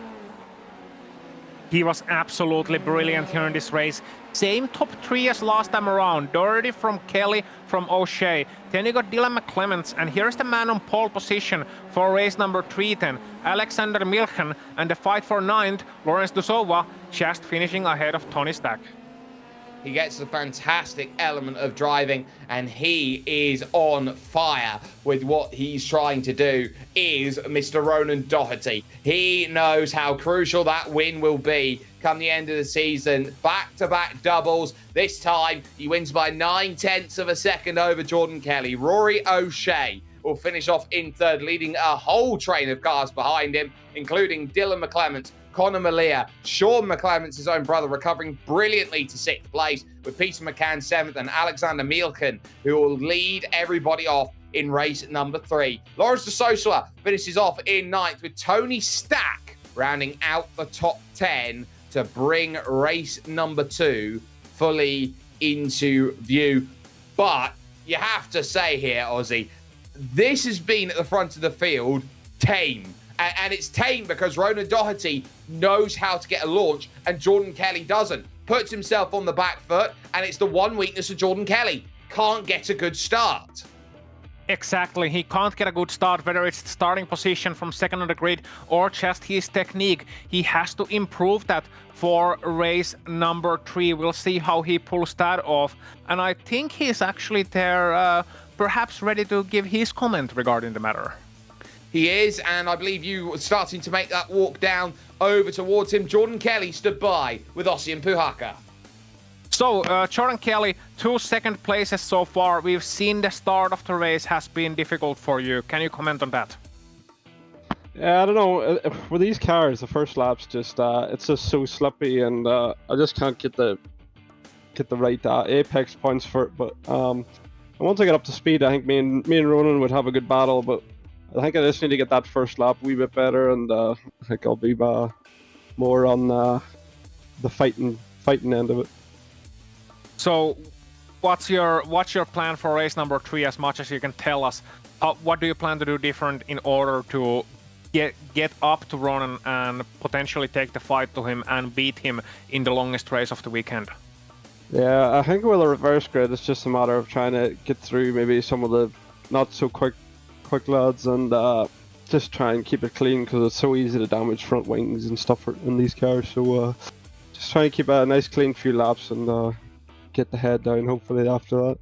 He was absolutely brilliant here in this race. Same top 3 as last time around. Doherty from Kelly from O'Shea. Then you got Dylan McClements, and here's the man on pole position for race number 310, Alexander Milchen, and the fight for 9th, Lawrence Dusova, just finishing ahead of Tony Stack. He gets a fantastic element of driving, and he is on fire with what he's trying to do, is Mr. Ronan Doherty. He knows how crucial that win will be come the end of the season. Back-to-back doubles. This time, he wins by 9/10 of a second over Jordan Kelly. Rory O'Shea will finish off in 3rd, leading a whole train of cars behind him, including Dylan McClements, Connor Malia, Sean McClements, his own brother, recovering brilliantly to 6th place, with Peter McCann 7th and Alexander Mielken, who will lead everybody off in race number 3. Lawrence de Sosa finishes off in 9th, with Tony Stack rounding out the top 10 to bring race number 2 fully into view. But you have to say here, Ozzy, this has been at the front of the field tame. And it's tame because Ronan Doherty knows how to get a launch and Jordan Kelly doesn't. Puts himself on the back foot, and it's the one weakness of Jordan Kelly. Can't get a good start. Exactly, he can't get a good start, whether it's the starting position from 2nd on the grid or just his technique. He has to improve that for race number 3. We'll see how he pulls that off. And I think he's actually there, perhaps ready to give his comment regarding the matter. He is, and I believe you were starting to make that walk down over towards him. Jordan Kelly stood by with Ossian Puhaka. So, Jordan Kelly, 2 second places so far. We've seen the start of the race has been difficult for you. Can you comment on that? Yeah, I don't know. For these cars, the first lap's just it's just so slippy, and I just can't get the right apex points for it. But once I get up to speed, I think me and Ronan would have a good battle. But I think I just need to get that first lap a wee bit better, and I think I'll be more on the fighting end of it. So, what's your plan for race number 3? As much as you can tell us, what do you plan to do different in order to get up to Ronan and potentially take the fight to him and beat him in the longest race of the weekend? Yeah, I think with a reverse grid, it's just a matter of trying to get through maybe some of the not so quick lads, and just try and keep it clean, because it's so easy to damage front wings and stuff in these cars. So just try and keep a nice clean few laps and get the head down hopefully after that.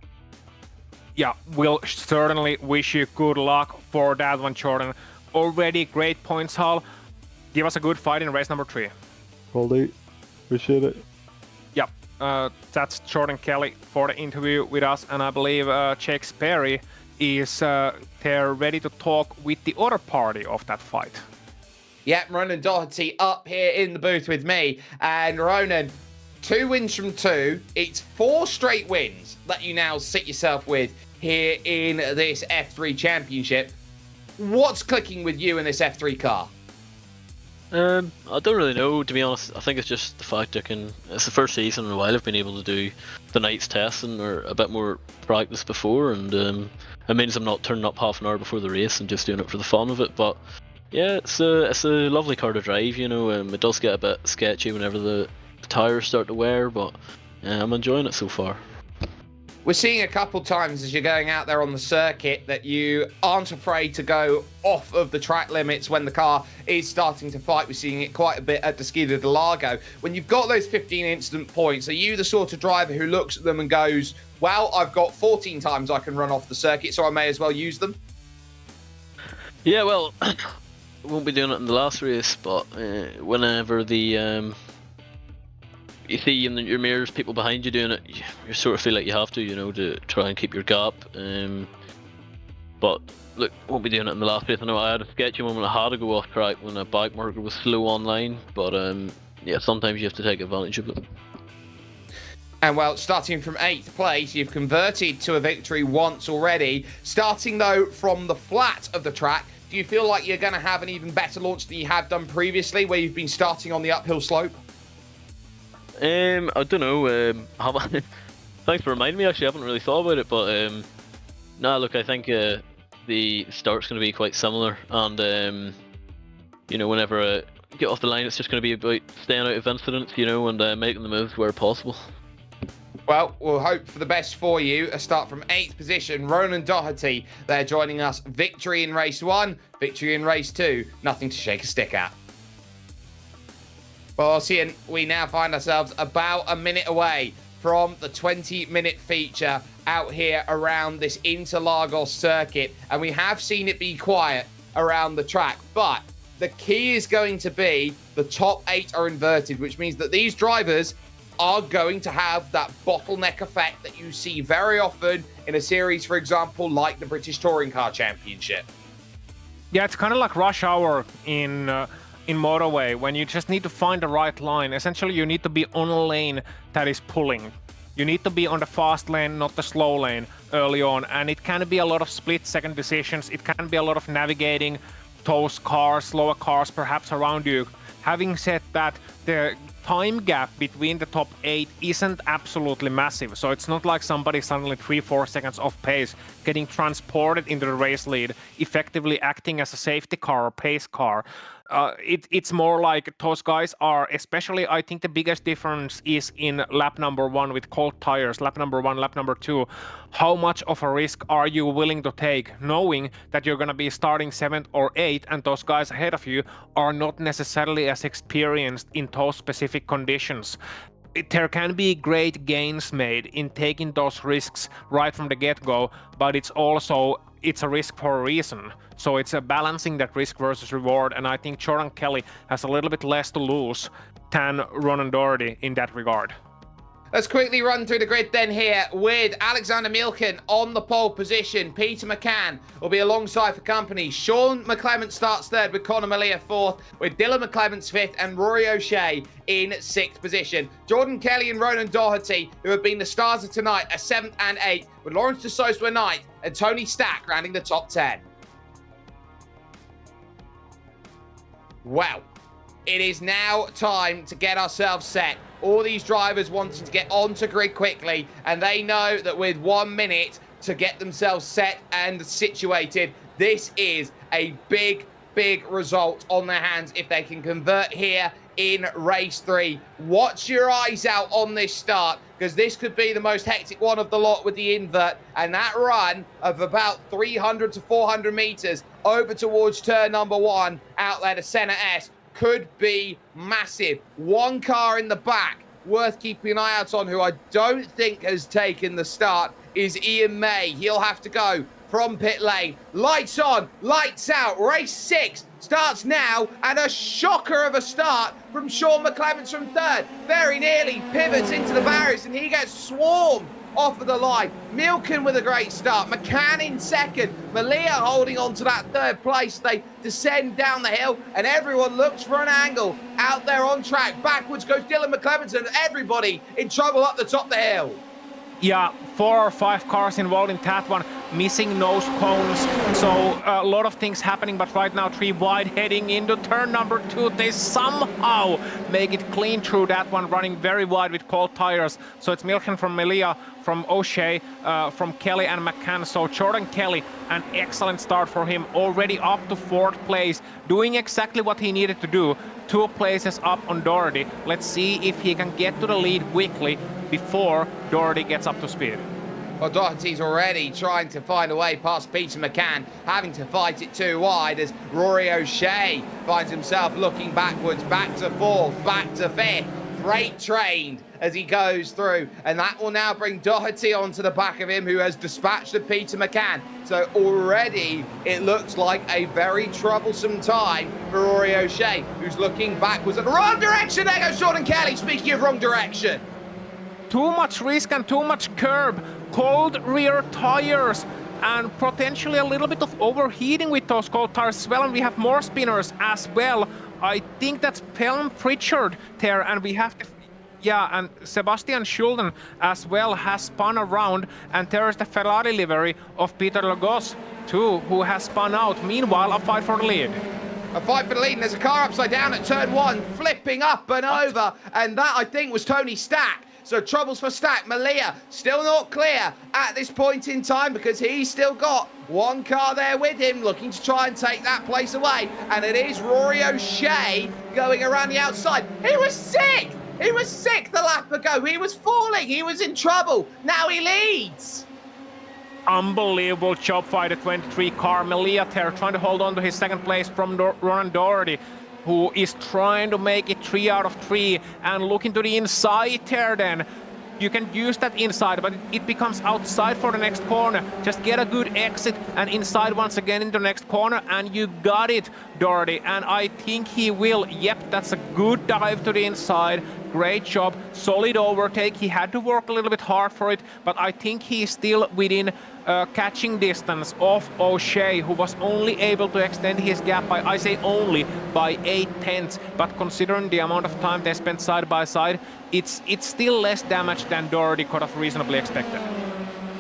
Yeah, we'll certainly wish you good luck for that one, Jordan. Already great points haul. Give us a good fight in race number 3. Will do. Appreciate it. Yeah, that's Jordan Kelly for the interview with us, and I believe Jake Sperry is there ready to talk with the other party of that fight. Yeah, Ronan Doherty up here in the booth with me. And Ronan, 2 wins from 2. It's 4 straight wins that you now sit yourself with here in this F3 Championship. What's clicking with you in this F3 car? I don't really know, to be honest. I think it's just the fact it's the first season in a while I've been able to do the night's testing or a bit more practice before, and it means I'm not turning up half an hour before the race and just doing it for the fun of it. But yeah, it's a lovely car to drive, you know. It does get a bit sketchy whenever the tyres start to wear, but I'm enjoying it so far. We're seeing a couple times as you're going out there on the circuit that you aren't afraid to go off of the track limits when the car is starting to fight. We're seeing it quite a bit at the Interlagos. When you've got those 15 instant points, are you the sort of driver who looks at them and goes, well, I've got 14 times I can run off the circuit, so I may as well use them? Yeah, well, I won't be doing it in the last race, but whenever you see in your mirrors people behind you doing it, you sort of feel like you have to, you know, to try and keep your gap. But look, won't be doing it in the last race. I know I had a sketchy moment. I had to go off track when a bike marker was slow online, but yeah, sometimes you have to take advantage of it. And well, starting from 8th place, you've converted to a victory once already. Starting though from the flat of the track, do you feel like you're going to have an even better launch than you had done previously, where you've been starting on the uphill slope? I don't know. Thanks for reminding me. Actually, I haven't really thought about it, but no, look, I think the start's going to be quite similar, and you know, whenever I get off the line, it's just going to be about staying out of incidents, you know, and making the moves where possible. Well, we'll hope for the best for you. A start from 8th position, Ronan Doherty. They're joining us. Victory in race 1, victory in race 2. Nothing to shake a stick at. Well, Ossian, we now find ourselves about a minute away from the 20-minute feature out here around this Interlagos circuit, and we have seen it be quiet around the track, but the key is going to be the top 8 are inverted, which means that these drivers are going to have that bottleneck effect that you see very often in a series, for example, like the British Touring Car Championship. Yeah, it's kind of like rush hour in motorway, when you just need to find the right line. Essentially, you need to be on a lane that is pulling. You need to be on the fast lane, not the slow lane early on. And it can be a lot of split-second decisions. It can be a lot of navigating those cars, slower cars perhaps around you. Having said that, the time gap between the top 8 isn't absolutely massive, so it's not like somebody suddenly 3-4 seconds off pace getting transported into the race lead, effectively acting as a safety car or pace car. It's more like those guys are, especially, I think the biggest difference is in lap number 1 with cold tires, lap number 1, lap number 2. How much of a risk are you willing to take, knowing that you're going to be starting 7th or 8th, and those guys ahead of you are not necessarily as experienced in those specific conditions? There can be great gains made in taking those risks right from the get-go, but it's a risk for a reason. So it's a balancing that risk versus reward, and I think Jordan Kelly has a little bit less to lose than Ronan Doherty in that regard. Let's quickly run through the grid then here with Alexander Milken on the pole position. Peter McCann will be alongside for company. Sean McClement starts 3rd with Conor Malia 4th, with Dylan McClement's 5th and Rory O'Shea in 6th position. Jordan Kelly and Ronan Doherty, who have been the stars of tonight, are 7th and 8th, with Lawrence de Sosa 9th and Tony Stack rounding the top 10. Wow. It is now time to get ourselves set. All these drivers wanting to get onto grid quickly, and they know that with 1 minute to get themselves set and situated, this is a big result on their hands if they can convert here in race 3. Watch your eyes out on this start, because this could be the most hectic one of the lot with the invert, and that run of about 300 to 400 meters over towards turn number 1 out there to Senna S could be massive. One car in the back worth keeping an eye out on, who I don't think has taken the start, is Ian May. He'll have to go from pit lane. Lights on, lights out. Race 6 starts now, and a shocker of a start from Sean McClements from 3rd. Very nearly pivots into the barriers, and he gets swarmed off of the line. Milken with a great start. McCann in 2nd. Malia holding on to that 3rd place. They descend down the hill, and everyone looks for an angle out there on track. Backwards goes Dylan McClements, and everybody in trouble up the top of the hill. Yeah, 4 or 5 cars involved in that one. missing nose cones. So a lot of things happening, but right now 3 wide heading into turn number 2. They somehow make it clean through that one, running very wide with cold tires. So it's Milken from Melia, from O'Shea, from Kelly and McCann. So Jordan Kelly, an excellent start for him, already up to 4th place, doing exactly what he needed to do. 2 places up on Doherty. Let's see if he can get to the lead quickly before Doherty gets up to speed. Well, Doherty's already trying to find a way past Peter McCann, having to fight it too wide as Rory O'Shea finds himself looking backwards, back to 4th, back to 5th, freight trained as he goes through, and that will now bring Doherty onto the back of him, who has dispatched of Peter McCann. So already it looks like a very troublesome time for Rory O'Shea, who's looking backwards at the wrong direction. There goes Jordan Kelly, speaking of wrong direction. Too much risk and too much curb, cold rear tires, and potentially a little bit of overheating with those cold tires as well, and we have more spinners as well. I think that's Pelham Pritchard there, and we have to... Yeah, and Sebastian Schulden as well has spun around, and there is the Ferrari livery of Peter Lagos too, who has spun out. Meanwhile, a fight for the lead. A fight for the lead, and there's a car upside down at turn 1, flipping up and over, and that, I think, was Tony Stack. So troubles for Stack. Malia still not clear at this point in time because he's still got 1 car there with him looking to try and take that place away. And it is Rory O'Shea going around the outside. He was sick. He was sick the lap ago. He was falling. He was in trouble. Now he leads. Unbelievable job by the 23 car. Malia there trying to hold on to his 2nd place from Ronan Doherty, who is trying to make it 3 out of 3, and looking to the inside there then. You can use that inside, but it becomes outside for the next corner. Just get a good exit and inside once again into the next corner, and you got it, Doherty. And I think he will. Yep, that's a good dive to the inside. Great job, solid overtake. He had to work a little bit hard for it, but I think he's still within catching distance of O'Shea, who was only able to extend his gap by, I say only, by 8/10. But considering the amount of time they spent side by side, it's still less damage than Doherty could have reasonably expected.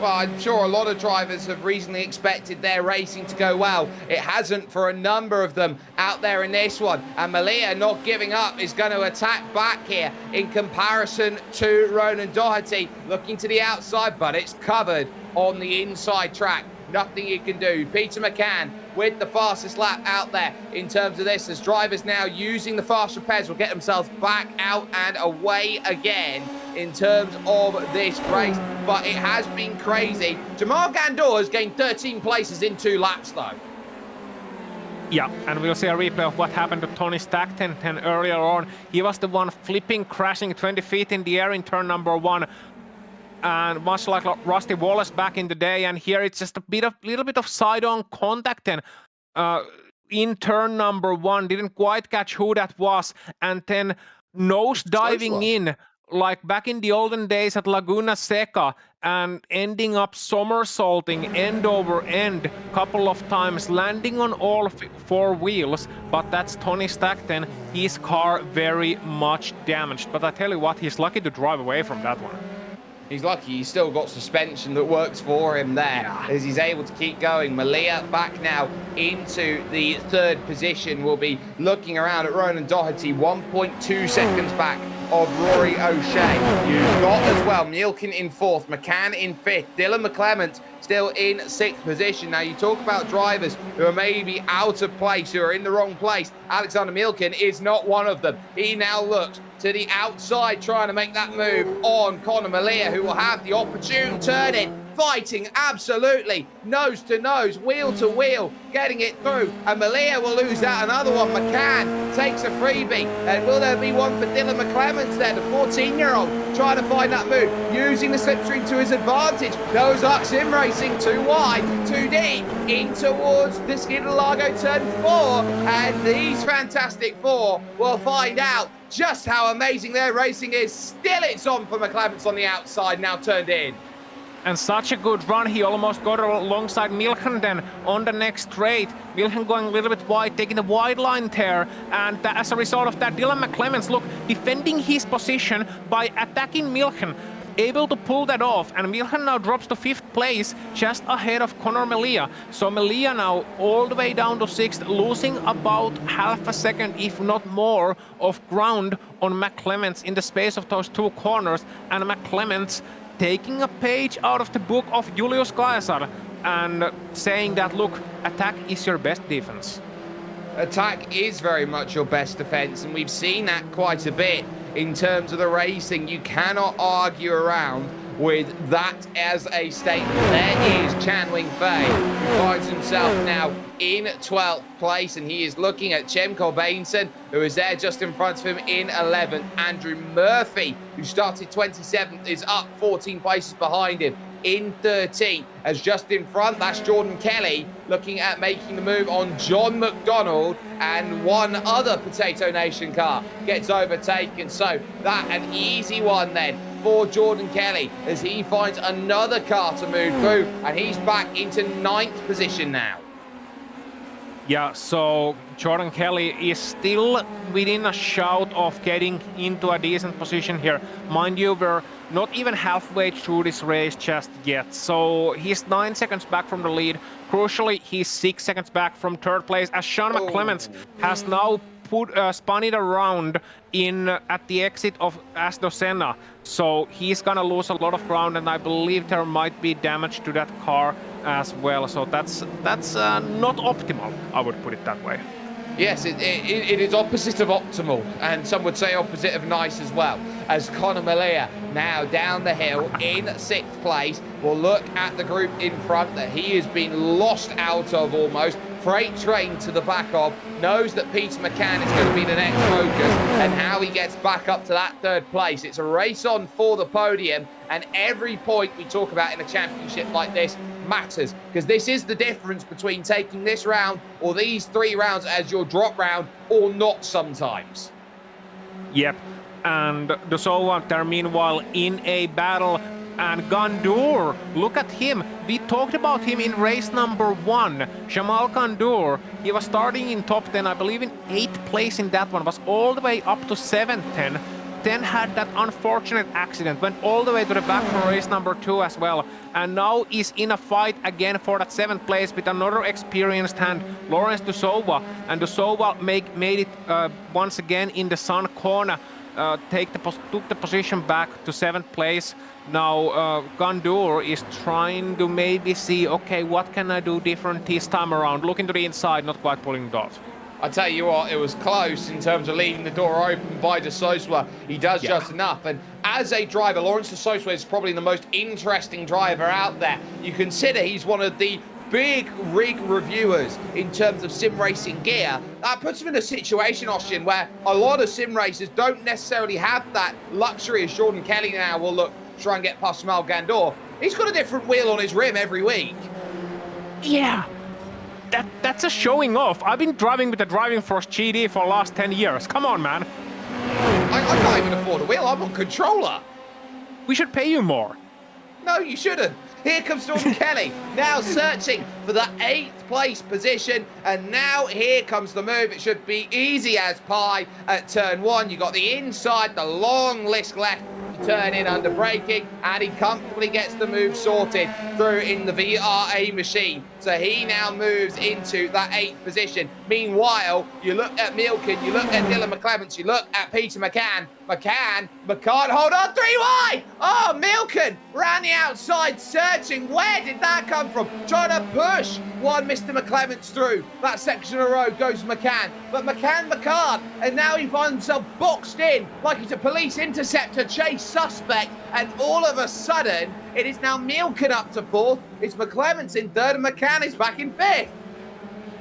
Well, I'm sure a lot of drivers have reasonably expected their racing to go well. It hasn't for a number of them out there in this one. And Malia, not giving up, is going to attack back here in comparison to Ronan Doherty. Looking to the outside, but it's covered on the inside track. Nothing you can do. Peter McCann with the fastest lap out there in terms of this, as drivers now using the fast repairs will get themselves back out and away again in terms of this race. But it has been crazy. Jamal Gandor has gained 13 places in 2 laps though. Yeah, and we'll see a replay of what happened to Tony Stackton earlier on. He was the one flipping, crashing 20 feet in the air in turn number 1. And much like Rusty Wallace back in the day, and here it's just a little bit of side-on contact and in turn number 1, didn't quite catch who that was, and then nose diving in like back in the olden days at Laguna Seca, and ending up somersaulting end over end couple of times, landing on all 4 wheels. But that's Tony Stackton, his car very much damaged, but I tell you what, he's lucky to drive away from that one. He's lucky he's still got suspension that works for him there, as he's able to keep going. Malia back now into the 3rd position. We'll be looking around at Ronan Doherty, 1.2 seconds back of Rory O'Shea. You've got as well Mielkin in 4th, McCann in 5th, Dylan McClement still in 6th position. Now you talk about drivers who are maybe out of place, who are in the wrong place. Alexander Mielkin is not one of them. He now looks to the outside, trying to make that move on Conor Malia, who will have the opportune turn in, fighting absolutely nose to nose, wheel to wheel, getting it through, and Malia will lose out. Another one, McCann takes a freebie, and will there be one for Dylan McClements there, the 14-year-old, trying to find that move, using the slipstream to his advantage. Those SimRacing too wide, too deep, in towards the Interlagos turn 4, and these fantastic 4 will find out just how amazing their racing is. Still it's on for McClements on the outside, now turned in. And such a good run, he almost got alongside Milken then on the next straight. Milken going a little bit wide, taking the wide line there, and as a result of that, Dylan McClements, look, defending his position by attacking Milken. able to pull that off, and Milhan now drops to 5th place, just ahead of Conor Melia. So Melia now all the way down to 6th, losing about half a second, if not more, of ground on McClements in the space of those 2 corners, and McClements taking a page out of the book of Julius Caesar and saying that, look, attack is your best defense. Attack is very much your best defense, and we've seen that quite a bit in terms of the racing. You cannot argue around with that as a statement. There is Chan Wing-Fei, who finds himself now in 12th place, and he is looking at Chem Colbainson, who is there just in front of him in 11th. Andrew Murphy, who started 27th, is up 14 places behind him in 13th. As just in front, that's Jordan Kelly looking at making the move on John McDonald, and one other Potato Nation car gets overtaken. So that an easy one then for Jordan Kelly as he finds another car to move through, and he's back into 9th position now. Yeah, so Jordan Kelly is still within a shout of getting into a decent position here. Mind you, we're not even halfway through this race just yet. So he's 9 seconds back from the lead. Crucially, he's 6 seconds back from 3rd place, as Sean McClements has now spun it around at the exit of Asdo Senna. So he's gonna lose a lot of ground, and I believe there might be damage to that car as well. So that's not optimal, I would put it that way. Yes, it is opposite of optimal, and some would say opposite of nice as well, as Conor Melia now down the hill in 6th place. We'll look at the group in front that he has been lost out of almost. Freight train to the back of, knows that Peter McCann is going to be the next focus, and how he gets back up to that 3rd place. It's a race on for the podium, and every point we talk about in a championship like this matters, because this is the difference between taking this round or these 3 rounds as your drop round or not sometimes. Yep, and the Sova there meanwhile in a battle, and Gandour, look at him. We talked about him in race number 1. Jamal Gandour, he was starting in top 10, I believe in 8th place in that one, was all the way up to 7th, then had that unfortunate accident, went all the way to the back for race number 2 as well, and now is in a fight again for that 7th place with another experienced hand, Lawrence Dusova, and Dusova made it once again in the Sun corner, took the position back to 7th place. Now Gandour is trying to maybe see, okay, what can I do different this time around, looking to the inside, not quite pulling it off. I tell you what, it was close in terms of leaving the door open by De Soswa. He does just enough. And as a driver, Lawrence De Soswa is probably the most interesting driver out there. You consider he's one of the big rig reviewers in terms of sim racing gear. That puts him in a situation, Austin, where a lot of sim racers don't necessarily have that luxury as Jordan Kelly now will look try and get past Jamal Gandour. He's got a different wheel on his rim every week. Yeah. That's a showing off. I've been driving with the Driving Force GD for the last 10 years. Come on, man. I can't even afford a wheel. I'm on controller. We should pay you more. No, you shouldn't. Here comes Jordan Kelly, now searching for the 8th place position, and now here comes the move. It should be easy as pie at turn 1. You got the inside, the long list left. Turn in under braking, and he comfortably gets the move sorted through in the VRA machine. So he now moves into that 8th position. Meanwhile, you look at Milken, you look at Dylan McClements, you look at Peter McCann. McCann, hold on, 3 wide! Oh, Milken ran the outside searching. Where did that come from? Trying to push one Mr. McClements through. That section of the road goes McCann. But McCann can't, and now he finds himself boxed in like he's a police interceptor chase suspect, and all of a sudden, it is now Milken up to 4th. It's McClements in 3rd, and McCann is back in 5th.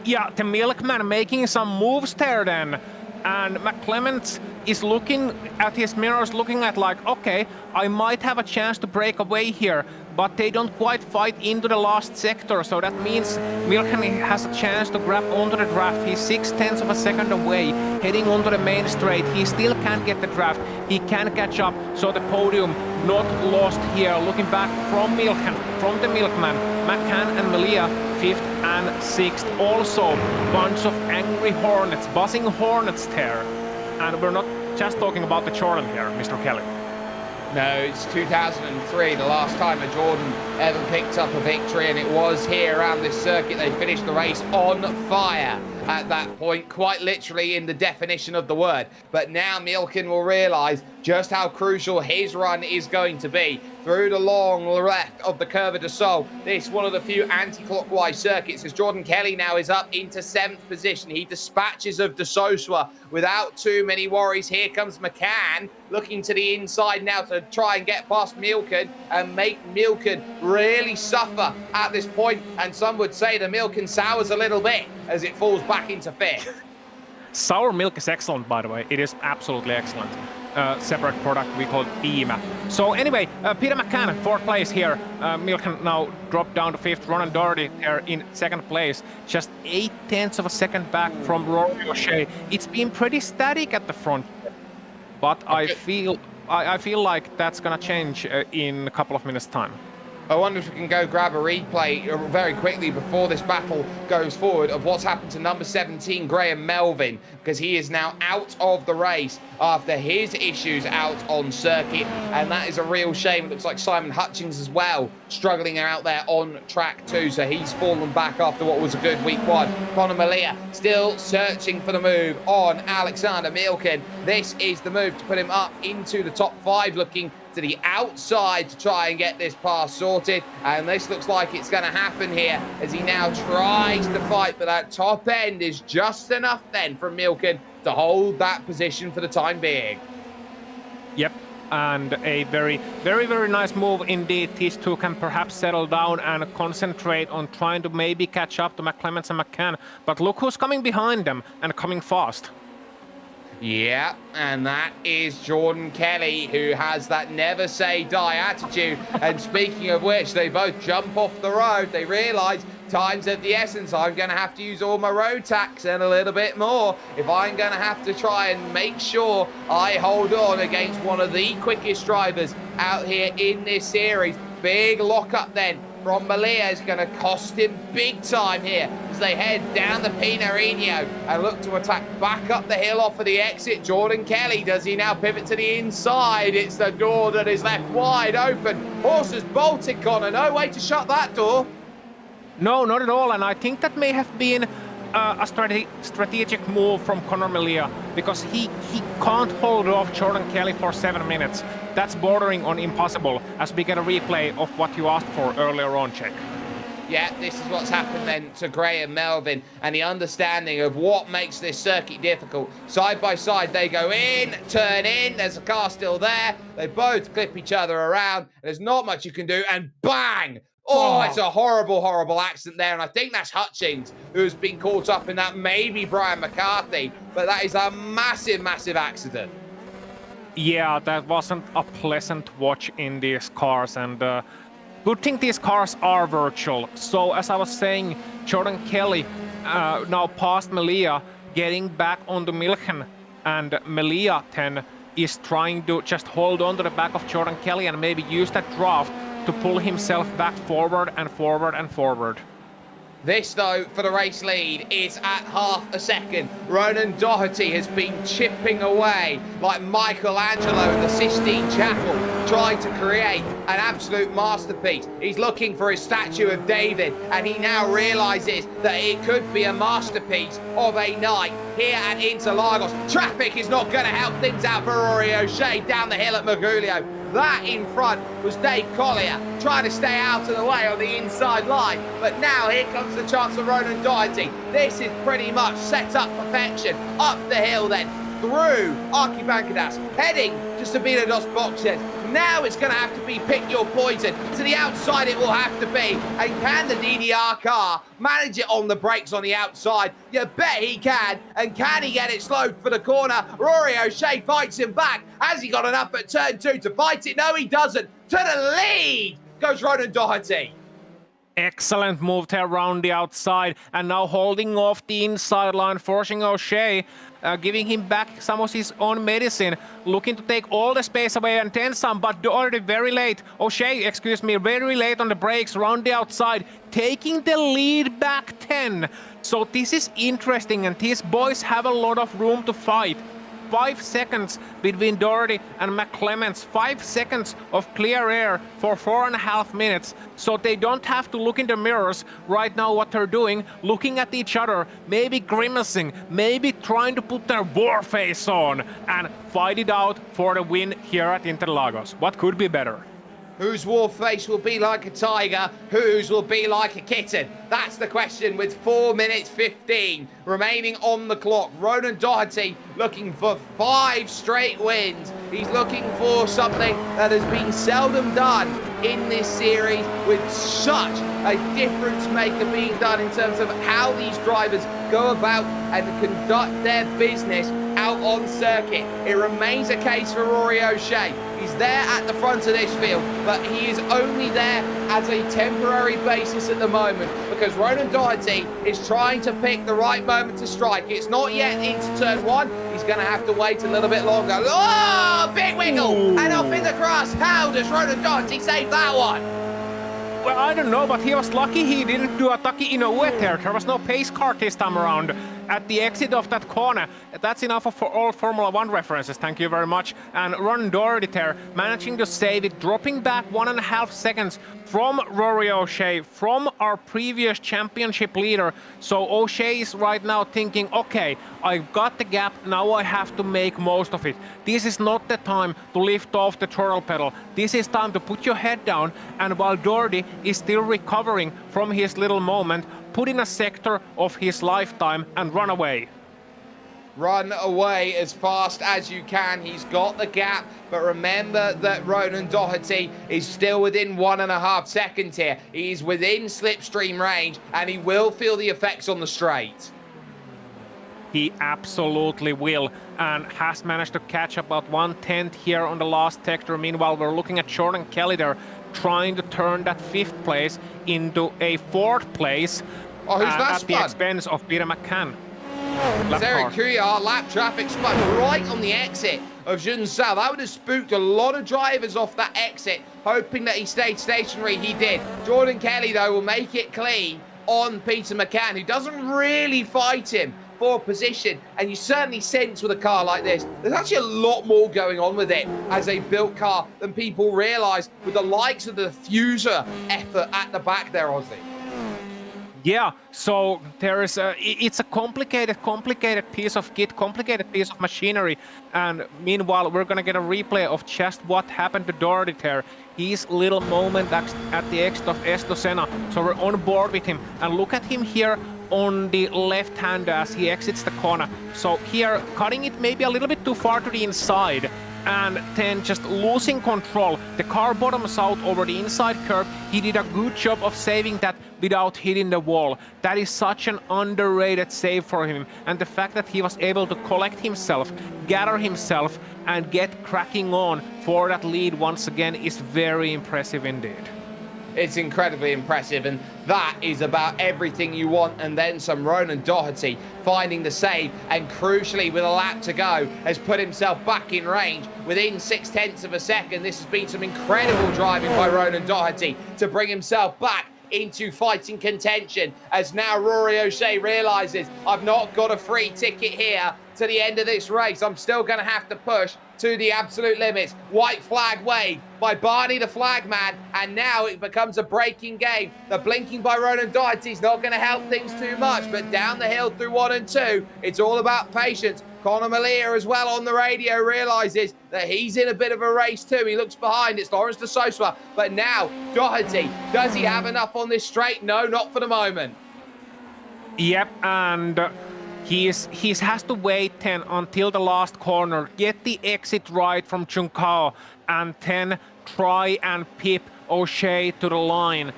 Yeah, the Milkman making some moves there then. And McClements is looking at his mirrors, looking at like, okay, I might have a chance to break away here, but they don't quite fight into the last sector, so that means Milken has a chance to grab onto the draft. He's 0.6 of a second away, heading onto the main straight. He still can't get the draft. He can catch up, so the podium not lost here. Looking back from Milken, from the Milkman, McCann and Melia, 5th and 6th. Also, bunch of angry Hornets, buzzing Hornets there. And we're not just talking about the Jordan here, Mr. Kelly. No, it's 2003, the last time a Jordan ever picked up a victory, and it was here around this circuit. They finished the race on fire at that point, quite literally in the definition of the word. But now Milken will realise just how crucial his run is going to be through the long left of the Curva de Sol. This one of the few anti-clockwise circuits, as Jordan Kelly now is up into 7th position. He dispatches of De Sosua without too many worries. Here comes McCann looking to the inside now to try and get past Milken and make Milken really suffer at this point. And some would say the Milken sours a little bit as it falls back into 5th. Sour milk is excellent, by the way. It is absolutely excellent. Separate product we call Beema. So anyway, Peter McCann, 4th place here. Milken now dropped down to 5th. Ronan Doherty there in 2nd place. Just 0.8 of a second back from Rory O'Shea. It's been pretty static at the front. But I feel like that's gonna change in a couple of minutes' time. I wonder if we can go grab a replay very quickly before this battle goes forward of what's happened to number 17, Graham Melvin, because he is now out of the race after his issues out on circuit, and that is a real shame. It looks like Simon Hutchins as well, struggling out there on track 2, so he's fallen back after what was a good week 1. Conor Malia still searching for the move on Alexander Milken. This is the move to put him up into the top 5, looking to the outside to try and get this pass sorted, and this looks like it's going to happen here as he now tries to fight, but that top end is just enough then from Milken to hold that position for the time being. Yep, and a very, very, very nice move indeed. These two can perhaps settle down and concentrate on trying to maybe catch up to McClements and McCann, but look who's coming behind them and coming fast. Yeah, and that is Jordan Kelly, who has that never say die attitude. And speaking of which, they both jump off the road. They realise time's of the essence. I'm going to have to use all my road tax and a little bit more if I'm going to have to try and make sure I hold on against one of the quickest drivers out here in this series. Big lockup then from Malia is going to cost him big time here as they head down the Pinarino and look to attack back up the hill off of the exit. Jordan Kelly, does he now pivot to the inside? It's the door that is left wide open. Horses bolted, Connor. No way to shut that door. No, not at all, and I think that may have been a strategic move from Conor Malia, because he can't hold off Jordan Kelly for 7 minutes. That's bordering on impossible, as we get a replay of what you asked for earlier on, Czech. Yeah, this is what's happened then to Graham Melvin, and the understanding of what makes this circuit difficult. Side by side, they go in, turn in, there's a car still there, they both clip each other around, there's not much you can do, and bang! Oh, it's a horrible, horrible accident there, and I think that's Hutchings who's been caught up in that, maybe Brian McCarthy, but that is a massive, massive accident. Yeah, that wasn't a pleasant watch in these cars, and good thing these cars are virtual. So as I was saying, Jordan Kelly now past Malia, getting back onto Milken, and Malia then is trying to just hold on to the back of Jordan Kelly and maybe use that draft to pull himself back forward and forward and forward. This, though, for the race lead is at half a second. Ronan Doherty has been chipping away like Michelangelo in the Sistine Chapel, trying to create an absolute masterpiece. He's looking for his statue of David, and he now realises that it could be a masterpiece of a night here at Interlagos. Traffic is not going to help things out for Rory O'Shea down the hill at Magulio. That in front was Dave Collier trying to stay out of the way on the inside line. But now here comes the chance of Ronan Doherty. This is pretty much set up perfection. Up the hill then, through Archibancadas, heading to Sabina dos Boxes. Now it's going to have to be pick your poison. To the outside it will have to be. And can the DDR car manage it on the brakes on the outside? You bet he can. And can he get it slowed for the corner? Rory O'Shea fights him back. Has he got enough at turn 2 to fight it? No, he doesn't. To the lead goes Ronan Doherty. Excellent move there around the outside, and now holding off the inside line, forcing O'Shea, giving him back some of his own medicine, looking to take all the space away and then some, but already very late. O'Shea, excuse me, very late on the brakes around the outside, taking the lead back 10. So this is interesting, and these boys have a lot of room to fight. 5 seconds between Doherty and McClements. 5 seconds of clear air for 4.5 minutes. So they don't have to look in the mirrors right now what they're doing, looking at each other, maybe grimacing, maybe trying to put their war face on and fight it out for the win here at Interlagos. What could be better? Whose war face will be like a tiger? Whose will be like a kitten? That's the question with 4 minutes 15 remaining on the clock. Ronan Doherty looking for 5 straight wins. He's looking for something that has been seldom done in this series, with such a difference maker being done in terms of how these drivers go about and conduct their business out on circuit. It remains a case for Rory O'Shea. He's there at the front of this field, but he is only there as a temporary basis at the moment because Ronan Doherty is trying to pick the right moment to strike. It's not yet into turn 1. He's going to have to wait a little bit longer. Oh, big wiggle! Ooh. And off in the grass. How does Ronan Doherty save that one? Well, I don't know, but he was lucky he didn't do a Taki Inoue there. There was no pace car this time around at the exit of that corner. That's enough for all Formula 1 references, thank you very much. And Ronan Doherty there, managing to save it, dropping back 1.5 seconds from Rory O'Shea, from our previous championship leader. So O'Shea is right now thinking, okay, I've got the gap, now I have to make most of it. This is not the time to lift off the throttle pedal. This is time to put your head down, and while Doherty is still recovering from his little moment, put in a sector of his lifetime and run away. Run away as fast as you can. He's got the gap, but remember that Ronan Doherty is still within 1.5 seconds here. He's within slipstream range, and he will feel the effects on the straight. He absolutely will, and has managed to catch about 1/10 here on the last sector. Meanwhile, we're looking at Jordan Kelly there, trying to turn that 5th place into a 4th place. Oh, who's that at the expense of Peter McCann. Eric Couillard, lap traffic spun right on the exit of Junsao. That would have spooked a lot of drivers off that exit, hoping that he stayed stationary. He did. Jordan Kelly, though, will make it clean on Peter McCann, who doesn't really fight him for position. And you certainly sense with a car like this, there's actually a lot more going on with it as a built car than people realise, with the likes of the diffuser effort at the back there, Ozzy. Yeah, so there is it's a complicated piece of kit, complicated piece of machinery. And meanwhile, we're gonna get a replay of just what happened to Doherty there. His little moment at the exit of Esto Senna. So we're on board with him. And look at him here on the left hand as he exits the corner. So here, cutting it maybe a little bit too far to the inside, and then just losing control. The car bottoms out over the inside curve. He did a good job of saving that without hitting the wall. That is such an underrated save for him. And the fact that he was able to collect himself, gather himself, and get cracking on for that lead once again is very impressive indeed. It's incredibly impressive, and that is about everything you want and then some. Ronan Doherty finding the save, and crucially with a lap to go has put himself back in range within 0.6 of a second. This has been some incredible driving by Ronan Doherty to bring himself back into fighting contention, as now Rory O'Shea realises, I've not got a free ticket here to the end of this race. I'm still going to have to push to the absolute limits. White flag wave by Barney the flagman, and now it becomes a breaking game. The blinking by Ronan Doherty is not going to help things too much, but down the hill through 1 and 2, it's all about patience. Conor Malia as well on the radio realises that he's in a bit of a race too. He looks behind. It's Lawrence de Sosa. But now, Doherty, does he have enough on this straight? No, not for the moment. Yep, and he has to wait then until the last corner, get the exit right from Junkao, and then try and pip O'Shea to the line.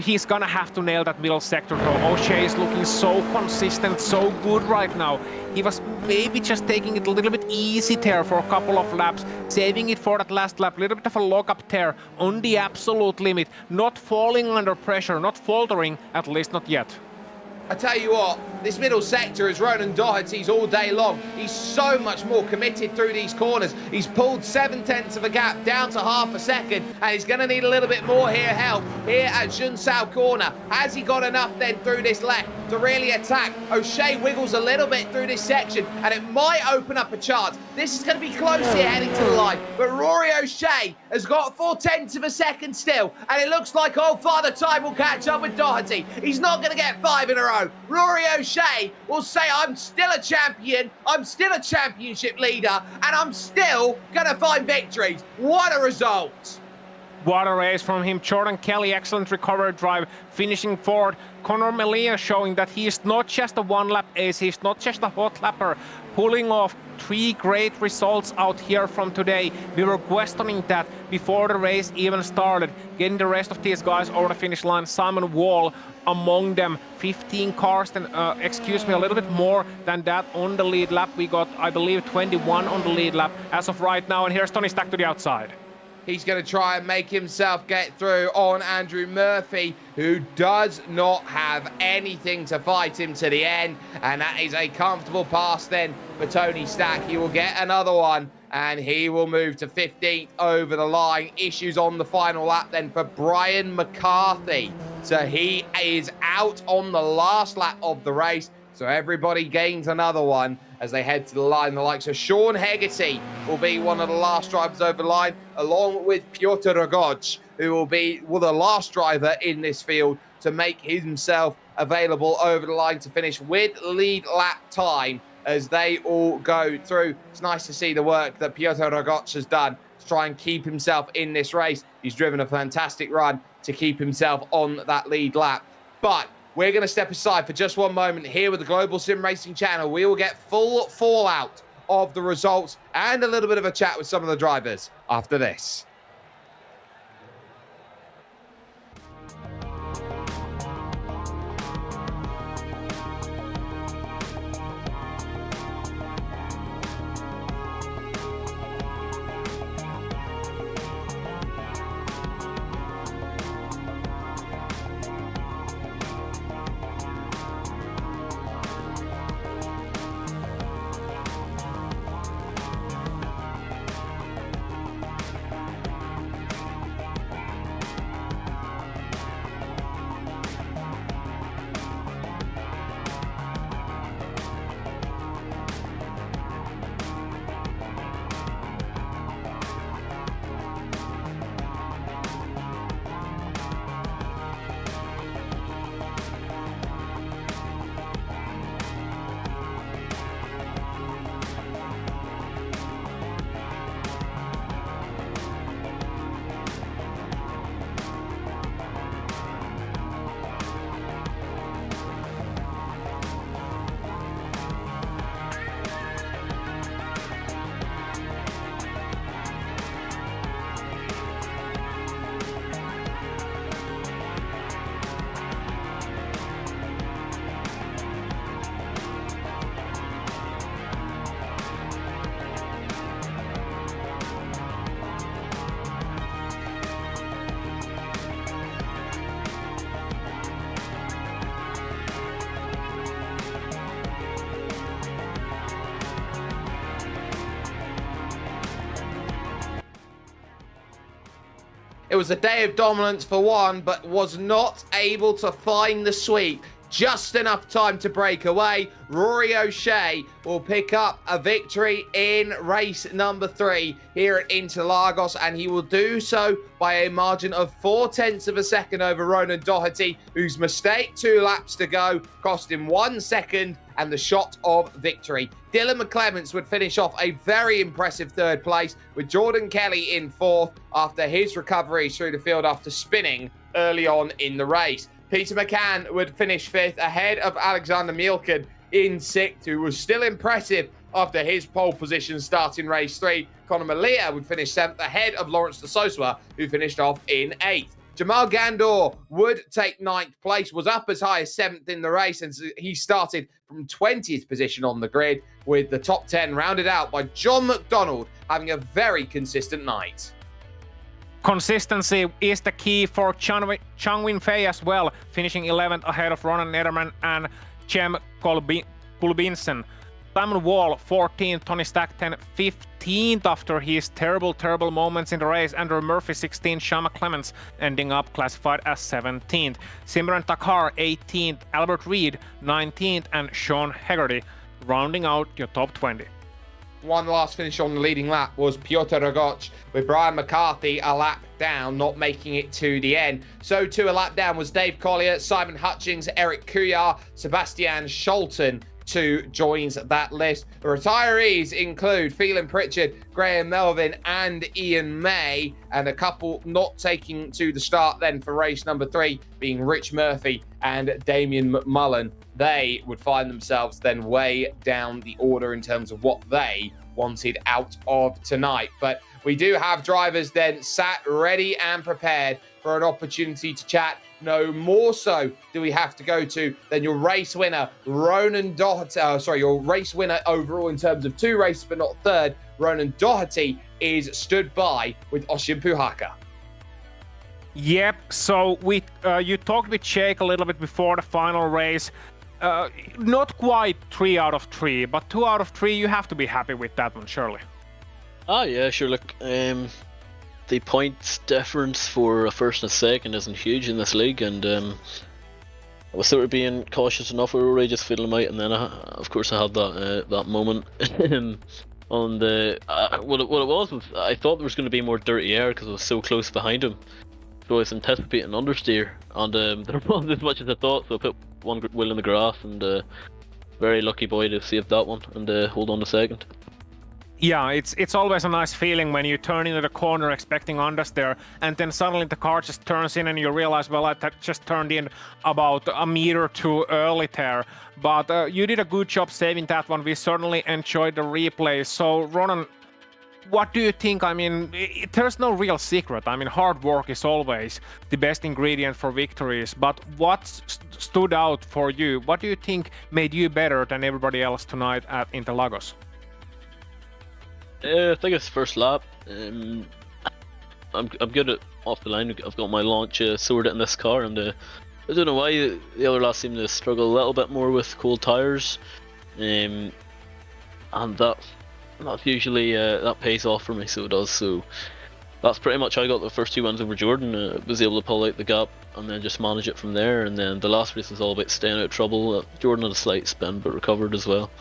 He's gonna have to nail that middle sector though. O'Shea is looking so consistent, so good right now. He was maybe just taking it a little bit easy there for a couple of laps, saving it for that last lap, a little bit of a lock-up there on the absolute limit, not falling under pressure, not faltering, at least not yet. I tell you what, this middle sector is Ronan Doherty's all day long. He's so much more committed through these corners. He's pulled 7/10 of a gap down to half a second, and he's going to need a little bit more help here at Junsao corner. Has he got enough then through this left to really attack? O'Shea wiggles a little bit through this section, and it might open up a chance. This is going to be close here heading to the line, but Rory O'Shea has got 4/10 of a second still, and it looks like old Father Time will catch up with Doherty. He's not going to get 5 in a row. Rory O'Shea will say, I'm still a champion, I'm still a championship leader, and I'm still going to find victories. What a result. What a race from him. Jordan Kelly, excellent recovery drive, finishing fourth. Conor Melia showing that he is not just a one-lap ace, he's not just a hot lapper, pulling off 3 great results out here from today. We were questioning that before the race even started, getting the rest of these guys over the finish line. Simon Wall among them, 15 cars, then a little bit more than that on the lead lap. We got, I believe, 21 on the lead lap as of right now, and here's Tony Stack to the outside. He's going to try and make himself get through on Andrew Murphy, who does not have anything to fight him to the end. And that is a comfortable pass then for Tony Stack. He will get another one, and he will move to 15th over the line. Issues on the final lap then for Brian McCarthy. So he is out on the last lap of the race. So everybody gains another one as they head to the line. The likes of Sean Hegarty will be one of the last drivers over the line, along with Piotr Rogoc, who will be the last driver in this field to make himself available over the line to finish with lead lap time as they all go through. It's nice to see the work that Piotr Rogoc has done to try and keep himself in this race. He's driven a fantastic run to keep himself on that lead lap. But we're going to step aside for just one moment here with the Global Sim Racing Channel. We will get full fallout of the results and a little bit of a chat with some of the drivers after this. It was a day of dominance for one, but was not able to find the sweep. Just enough time to break away. Rory O'Shea will pick up a victory in race number 3 here at Interlagos, and he will do so by a margin of 0.4 of a second over Ronan Doherty, whose mistake 2 laps to go cost him 1 second and the shot of victory. Dylan McClements would finish off a very impressive 3rd place, with Jordan Kelly in 4th after his recovery through the field after spinning early on in the race. Peter McCann would finish 5th ahead of Alexander Mielken in 6th, who was still impressive after his pole position starting race 3. Conor Melia would finish 7th ahead of Lawrence de Sosa, who finished off in 8th. Jamal Gandor would take 9th place, was up as high as 7th in the race, and he started from 20th position on the grid, with the top 10 rounded out by John McDonald having a very consistent night. Consistency is the key for Changwin Fei as well, finishing 11th ahead of Ronan Nederman and Cem Kulbinsen. Simon Wall 14th, Tony Stackton 15th after his terrible moments in the race. Andrew Murphy 16th, Shama Clements ending up classified as 17th. Simran Takhar 18th, Albert Reed 19th, and Sean Hegarty rounding out your top 20. One last finish on the leading lap was Piotr Rogoch, with Brian McCarthy a lap down, not making it to the end. So too a lap down was Dave Collier, Simon Hutchings, Eric Couillard, Sebastian Scholten too joins that list. The retirees include Phelan Pritchard, Graham Melvin and Ian May, and a couple not taking to the start then for race number 3 being Rich Murphy and Damien McMullen. They would find themselves then way down the order in terms of what they wanted out of tonight. But we do have drivers then sat ready and prepared for an opportunity to chat. No more so do we have to go to than your race winner, Ronan Doherty. Your race winner overall in terms of 2 races, but not third. Ronan Doherty is stood by with Oisin Puhaka. Yep, so you talked with Jake a little bit before the final race. Not quite 3 out of 3, but 2 out of 3, you have to be happy with that one, surely. Oh yeah, sure. Look, the points difference for a first and a second isn't huge in this league, and I was sort of being cautious enough. We were already just fiddling them out, and then of course I had that moment on the what it was I thought there was going to be more dirty air because I was so close behind him, so I was anticipating understeer, and there wasn't as much as I thought. So I put one wheel in the grass, and very lucky boy to save that one and hold on to second. Yeah, it's always a nice feeling when you turn into the corner expecting understeer, and then suddenly the car just turns in and you realize, well, I just turned in about a meter too early there. But you did a good job saving that one. We certainly enjoyed the replay. So, Ronan, what do you think? I mean, there's no real secret. I mean, hard work is always the best ingredient for victories. But what stood out for you? What do you think made you better than everybody else tonight at Interlagos? I think it's first lap. I'm good at off the line. I've got my launch sorted in this car, and I don't know why the other lads seem to struggle a little bit more with cold tires, and that's usually that pays off for me. So it does. So that's pretty much how I got the first 2 wins over Jordan. Was able to pull out the gap and then just manage it from there. And then the last race was all about staying out of trouble. Jordan had a slight spin, but recovered as well.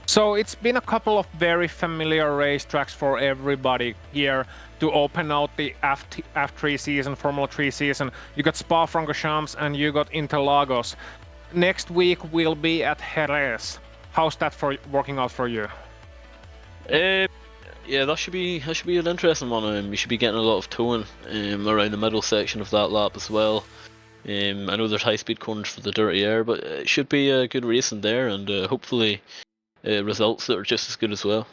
So it's been a couple of very familiar racetracks for everybody here to open out the F3 season, Formula 3 season. You got Spa-Francorchamps and you got Interlagos. Next week we'll be at Jerez. How's that working out for you? Yeah, that should be an interesting one. You should be getting a lot of towing around the middle section of that lap as well. I know there's high-speed corners for the dirty air, but it should be a good racing there, and hopefully results that are just as good as well.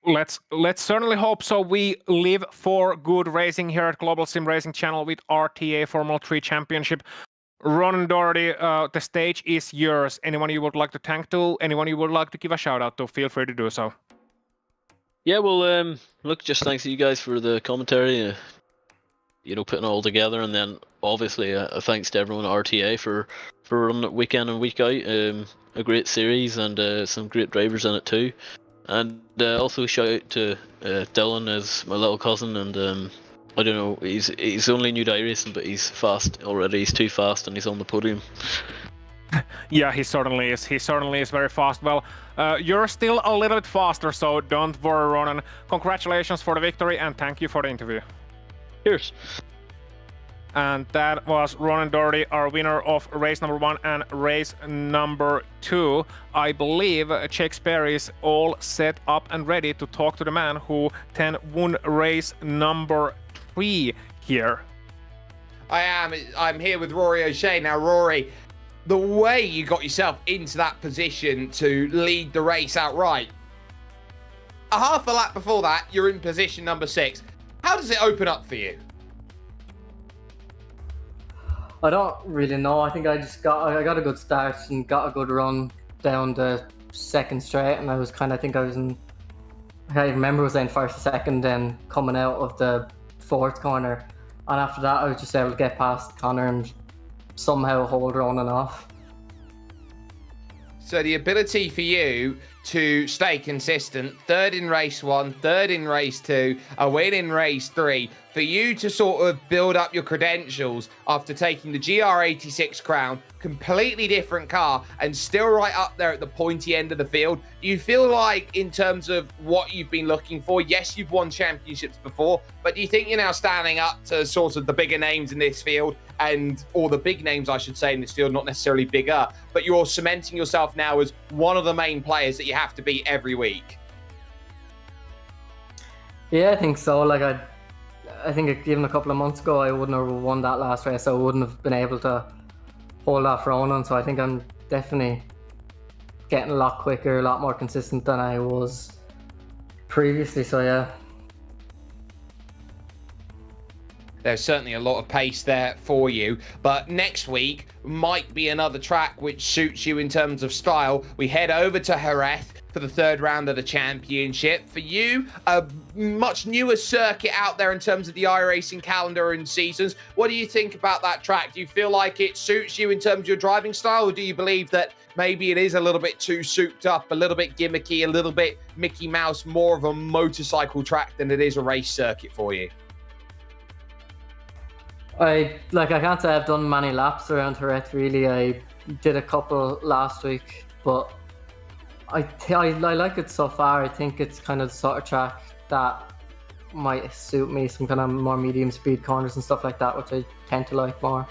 Let's certainly hope so. We live for good racing here at Global SimRacing Channel with RTA Formula 3 Championship. Ronan Doherty, the stage is yours. Anyone you would like to thank to? Anyone you would like to give a shout out to? Feel free to do so. Yeah, well, look, just thanks to you guys for the commentary. Putting it all together, and then obviously a thanks to everyone at RTA for running it week in and week out. A great series and some great drivers in it too. And also shout out to Dylan as my little cousin, and I don't know, he's only new to iRacing, but he's fast already. He's too fast, and he's on the podium. Yeah, he certainly is. He certainly is very fast. Well, you're still a little bit faster, so don't worry, Ronan. Congratulations for the victory, and thank you for the interview. Cheers. And that was Ronan Doherty, our winner of race number 1 and race number 2. I believe Shakespeare is all set up and ready to talk to the man who then won race number 3 here. I am. I'm here with Rory O'Shea. Now, Rory, the way you got yourself into that position to lead the race outright, a half a lap before that, you're in position number 6. How does it open up for you? I don't really know. I think I got a good start and got a good run down the second straight, and I was in I remember was in first or second, then coming out of the fourth corner, and after that I was just able to get past Connor and somehow hold her on and off. So the ability for you to stay consistent, third in race 1, third in race 2, a win in race 3, for you to sort of build up your credentials after taking the GR86 crown, completely different car, and still right up there at the pointy end of the field. Do you feel like, in terms of what you've been looking for, yes, you've won championships before, but do you think you're now standing up to sort of the bigger names in this field, or the big names, I should say, in this field, not necessarily bigger, but you're cementing yourself now as one of the main players that you have to beat every week? Yeah, I think so. Like I think even a couple of months ago I wouldn't have won that last race. I wouldn't have been able to hold off Ronan. So I think I'm definitely getting a lot quicker, a lot more consistent than I was previously. So yeah. There's certainly a lot of pace there for you, but next week might be another track which suits you in terms of style. We head over to Jerez for the third round of the championship. For you, a much newer circuit out there in terms of the iRacing calendar and seasons. What do you think about that track? Do you feel like it suits you in terms of your driving style, or do you believe that maybe it is a little bit too souped up, a little bit gimmicky, a little bit Mickey Mouse, more of a motorcycle track than it is a race circuit for you? I can't say I've done many laps around Jerez really. I did a couple last week, but I like it so far. I think it's kind of the sort of track that might suit me, some kind of more medium speed corners and stuff like that, which I tend to like more.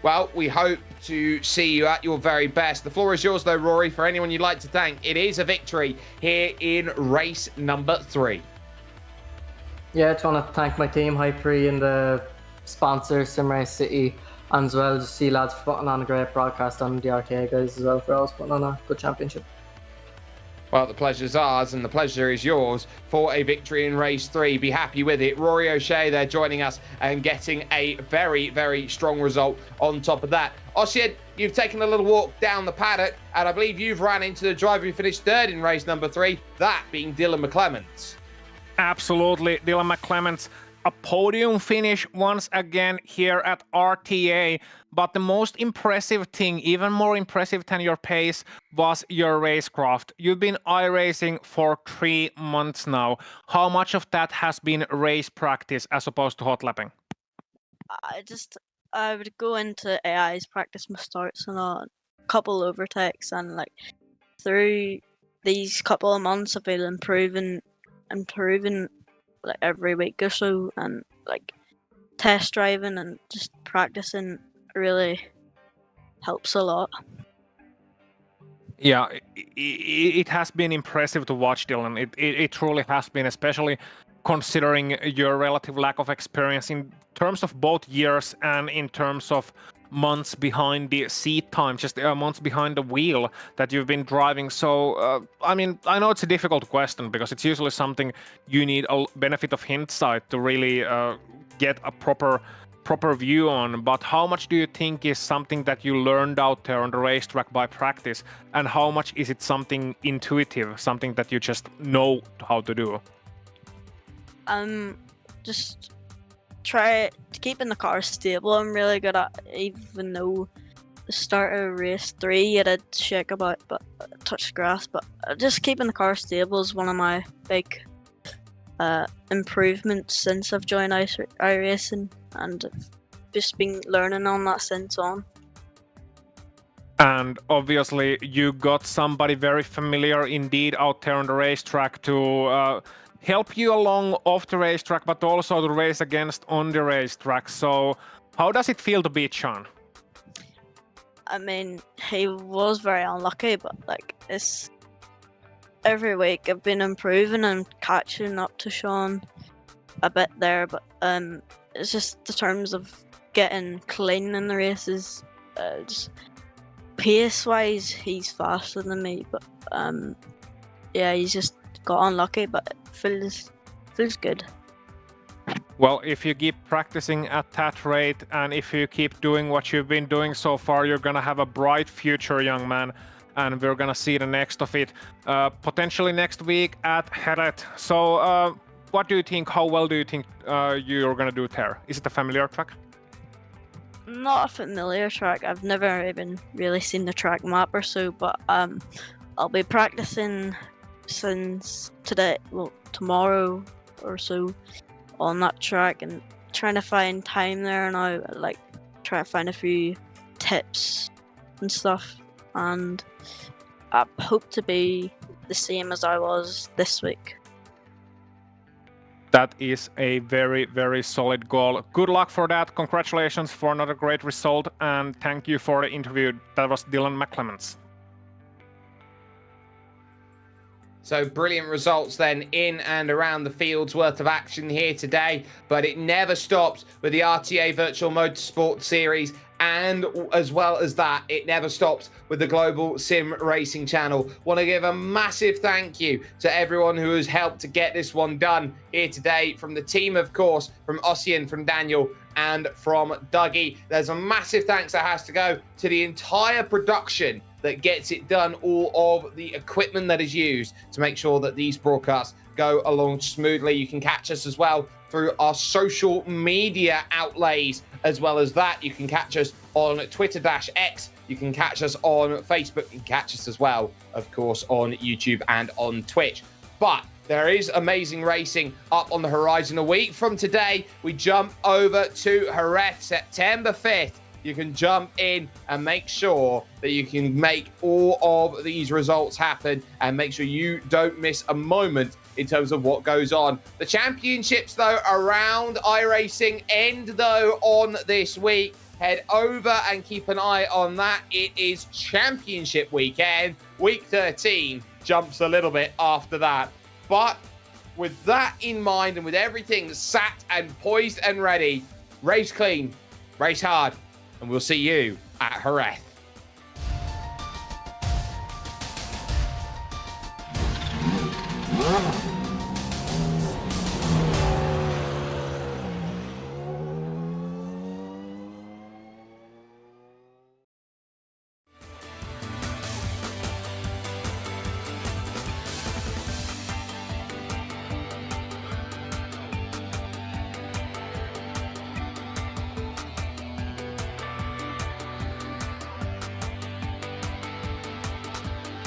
Well, we hope to see you at your very best. The floor is yours though, Rory, for anyone you'd like to thank. It is a victory here in race number 3. Yeah, I just want to thank my team, Hyperi, and the sponsor, SimRace City, and as well just see lads for putting on a great broadcast, on the RTA guys as well for always putting on a good championship. Well, the pleasure's ours and the pleasure is yours for a victory in race 3. Be happy with it. Rory O'Shea there joining us and getting a very, very strong result on top of that. Ossian, you've taken a little walk down the paddock and I believe you've ran into the driver who finished third in race number 3, that being Dylan McClements. Absolutely, Dylan McClements, a podium finish once again here at RTA. But the most impressive thing, even more impressive than your pace, was your racecraft. You've been iRacing for 3 months now. How much of that has been race practice as opposed to hot lapping? I would go into AI's practice my starts and a couple overtakes, and like through these couple of months I've been improving like every week or so, and like test driving and just practicing really helps a lot. Yeah, it has been impressive to watch, Dylan. It truly has been, especially considering your relative lack of experience in terms of both years and in terms of months behind the seat time, just months behind the wheel that you've been driving. So, I mean, I know it's a difficult question because it's usually something you need a benefit of hindsight to really get a proper view on. But how much do you think is something that you learned out there on the racetrack by practice, and how much is it something intuitive, something that you just know how to do? Just try to keep in the car stable. I'm really good at, even though the start of race 3 I did shake about but touch grass, but just keeping the car stable is one of my big improvements since I've joined iRacing, and I've just been learning on that since on. And obviously you got somebody very familiar indeed out there on the racetrack to help you along off the racetrack, but also to race against on the racetrack. So how does it feel to beat Sean? I mean, he was very unlucky, but like it's every week I've been improving and catching up to Sean a bit there, but it's just the terms of getting clean in the races. Just pace wise he's faster than me, but yeah, he's just got unlucky, but it feels good. Well, if you keep practicing at that rate and if you keep doing what you've been doing so far, you're gonna have a bright future, young man. and we're gonna see the next of it potentially next week at Jerez. So what do you think, how well do you think you're gonna do there? Is it a familiar track? Not a familiar track. I've never even really seen the track map or so, but I'll be practicing since today, well, tomorrow or so on that track, and trying to find time there now, like try to find a few tips and stuff, and I hope to be the same as I was this week. That is a very, very solid goal. Good luck for that. Congratulations for another great result, and thank you for the interview. That was Dylan McClements. So brilliant results then in and around the field's worth of action here today, but it never stops with the RTA Virtual Motorsport Series, and as well as that, it never stops with the Global SimRacing Channel. Want to give a massive thank you to everyone who has helped to get this one done here today, from the team, of course, from Ossian, from Daniel, and from Dougie. There's a massive thanks that has to go to the entire production that gets it done, all of the equipment that is used to make sure that these broadcasts go along smoothly. You can catch us as well through our social media outlays. As well as that, you can catch us on Twitter-X, you can catch us on Facebook, you can catch us as well, of course, on YouTube and on Twitch. But there is amazing racing up on the horizon. A week from today, we jump over to Jerez, September 5th. You can jump in and make sure that you can make all of these results happen, and make sure you don't miss a moment in terms of what goes on. The championships, though, around iRacing end, though, on this week. Head over and keep an eye on that. It is championship weekend. Week 13 jumps a little bit after that. But with that in mind, and with everything sat and poised and ready, race clean, race hard, and we'll see you at Jerez. Yeah.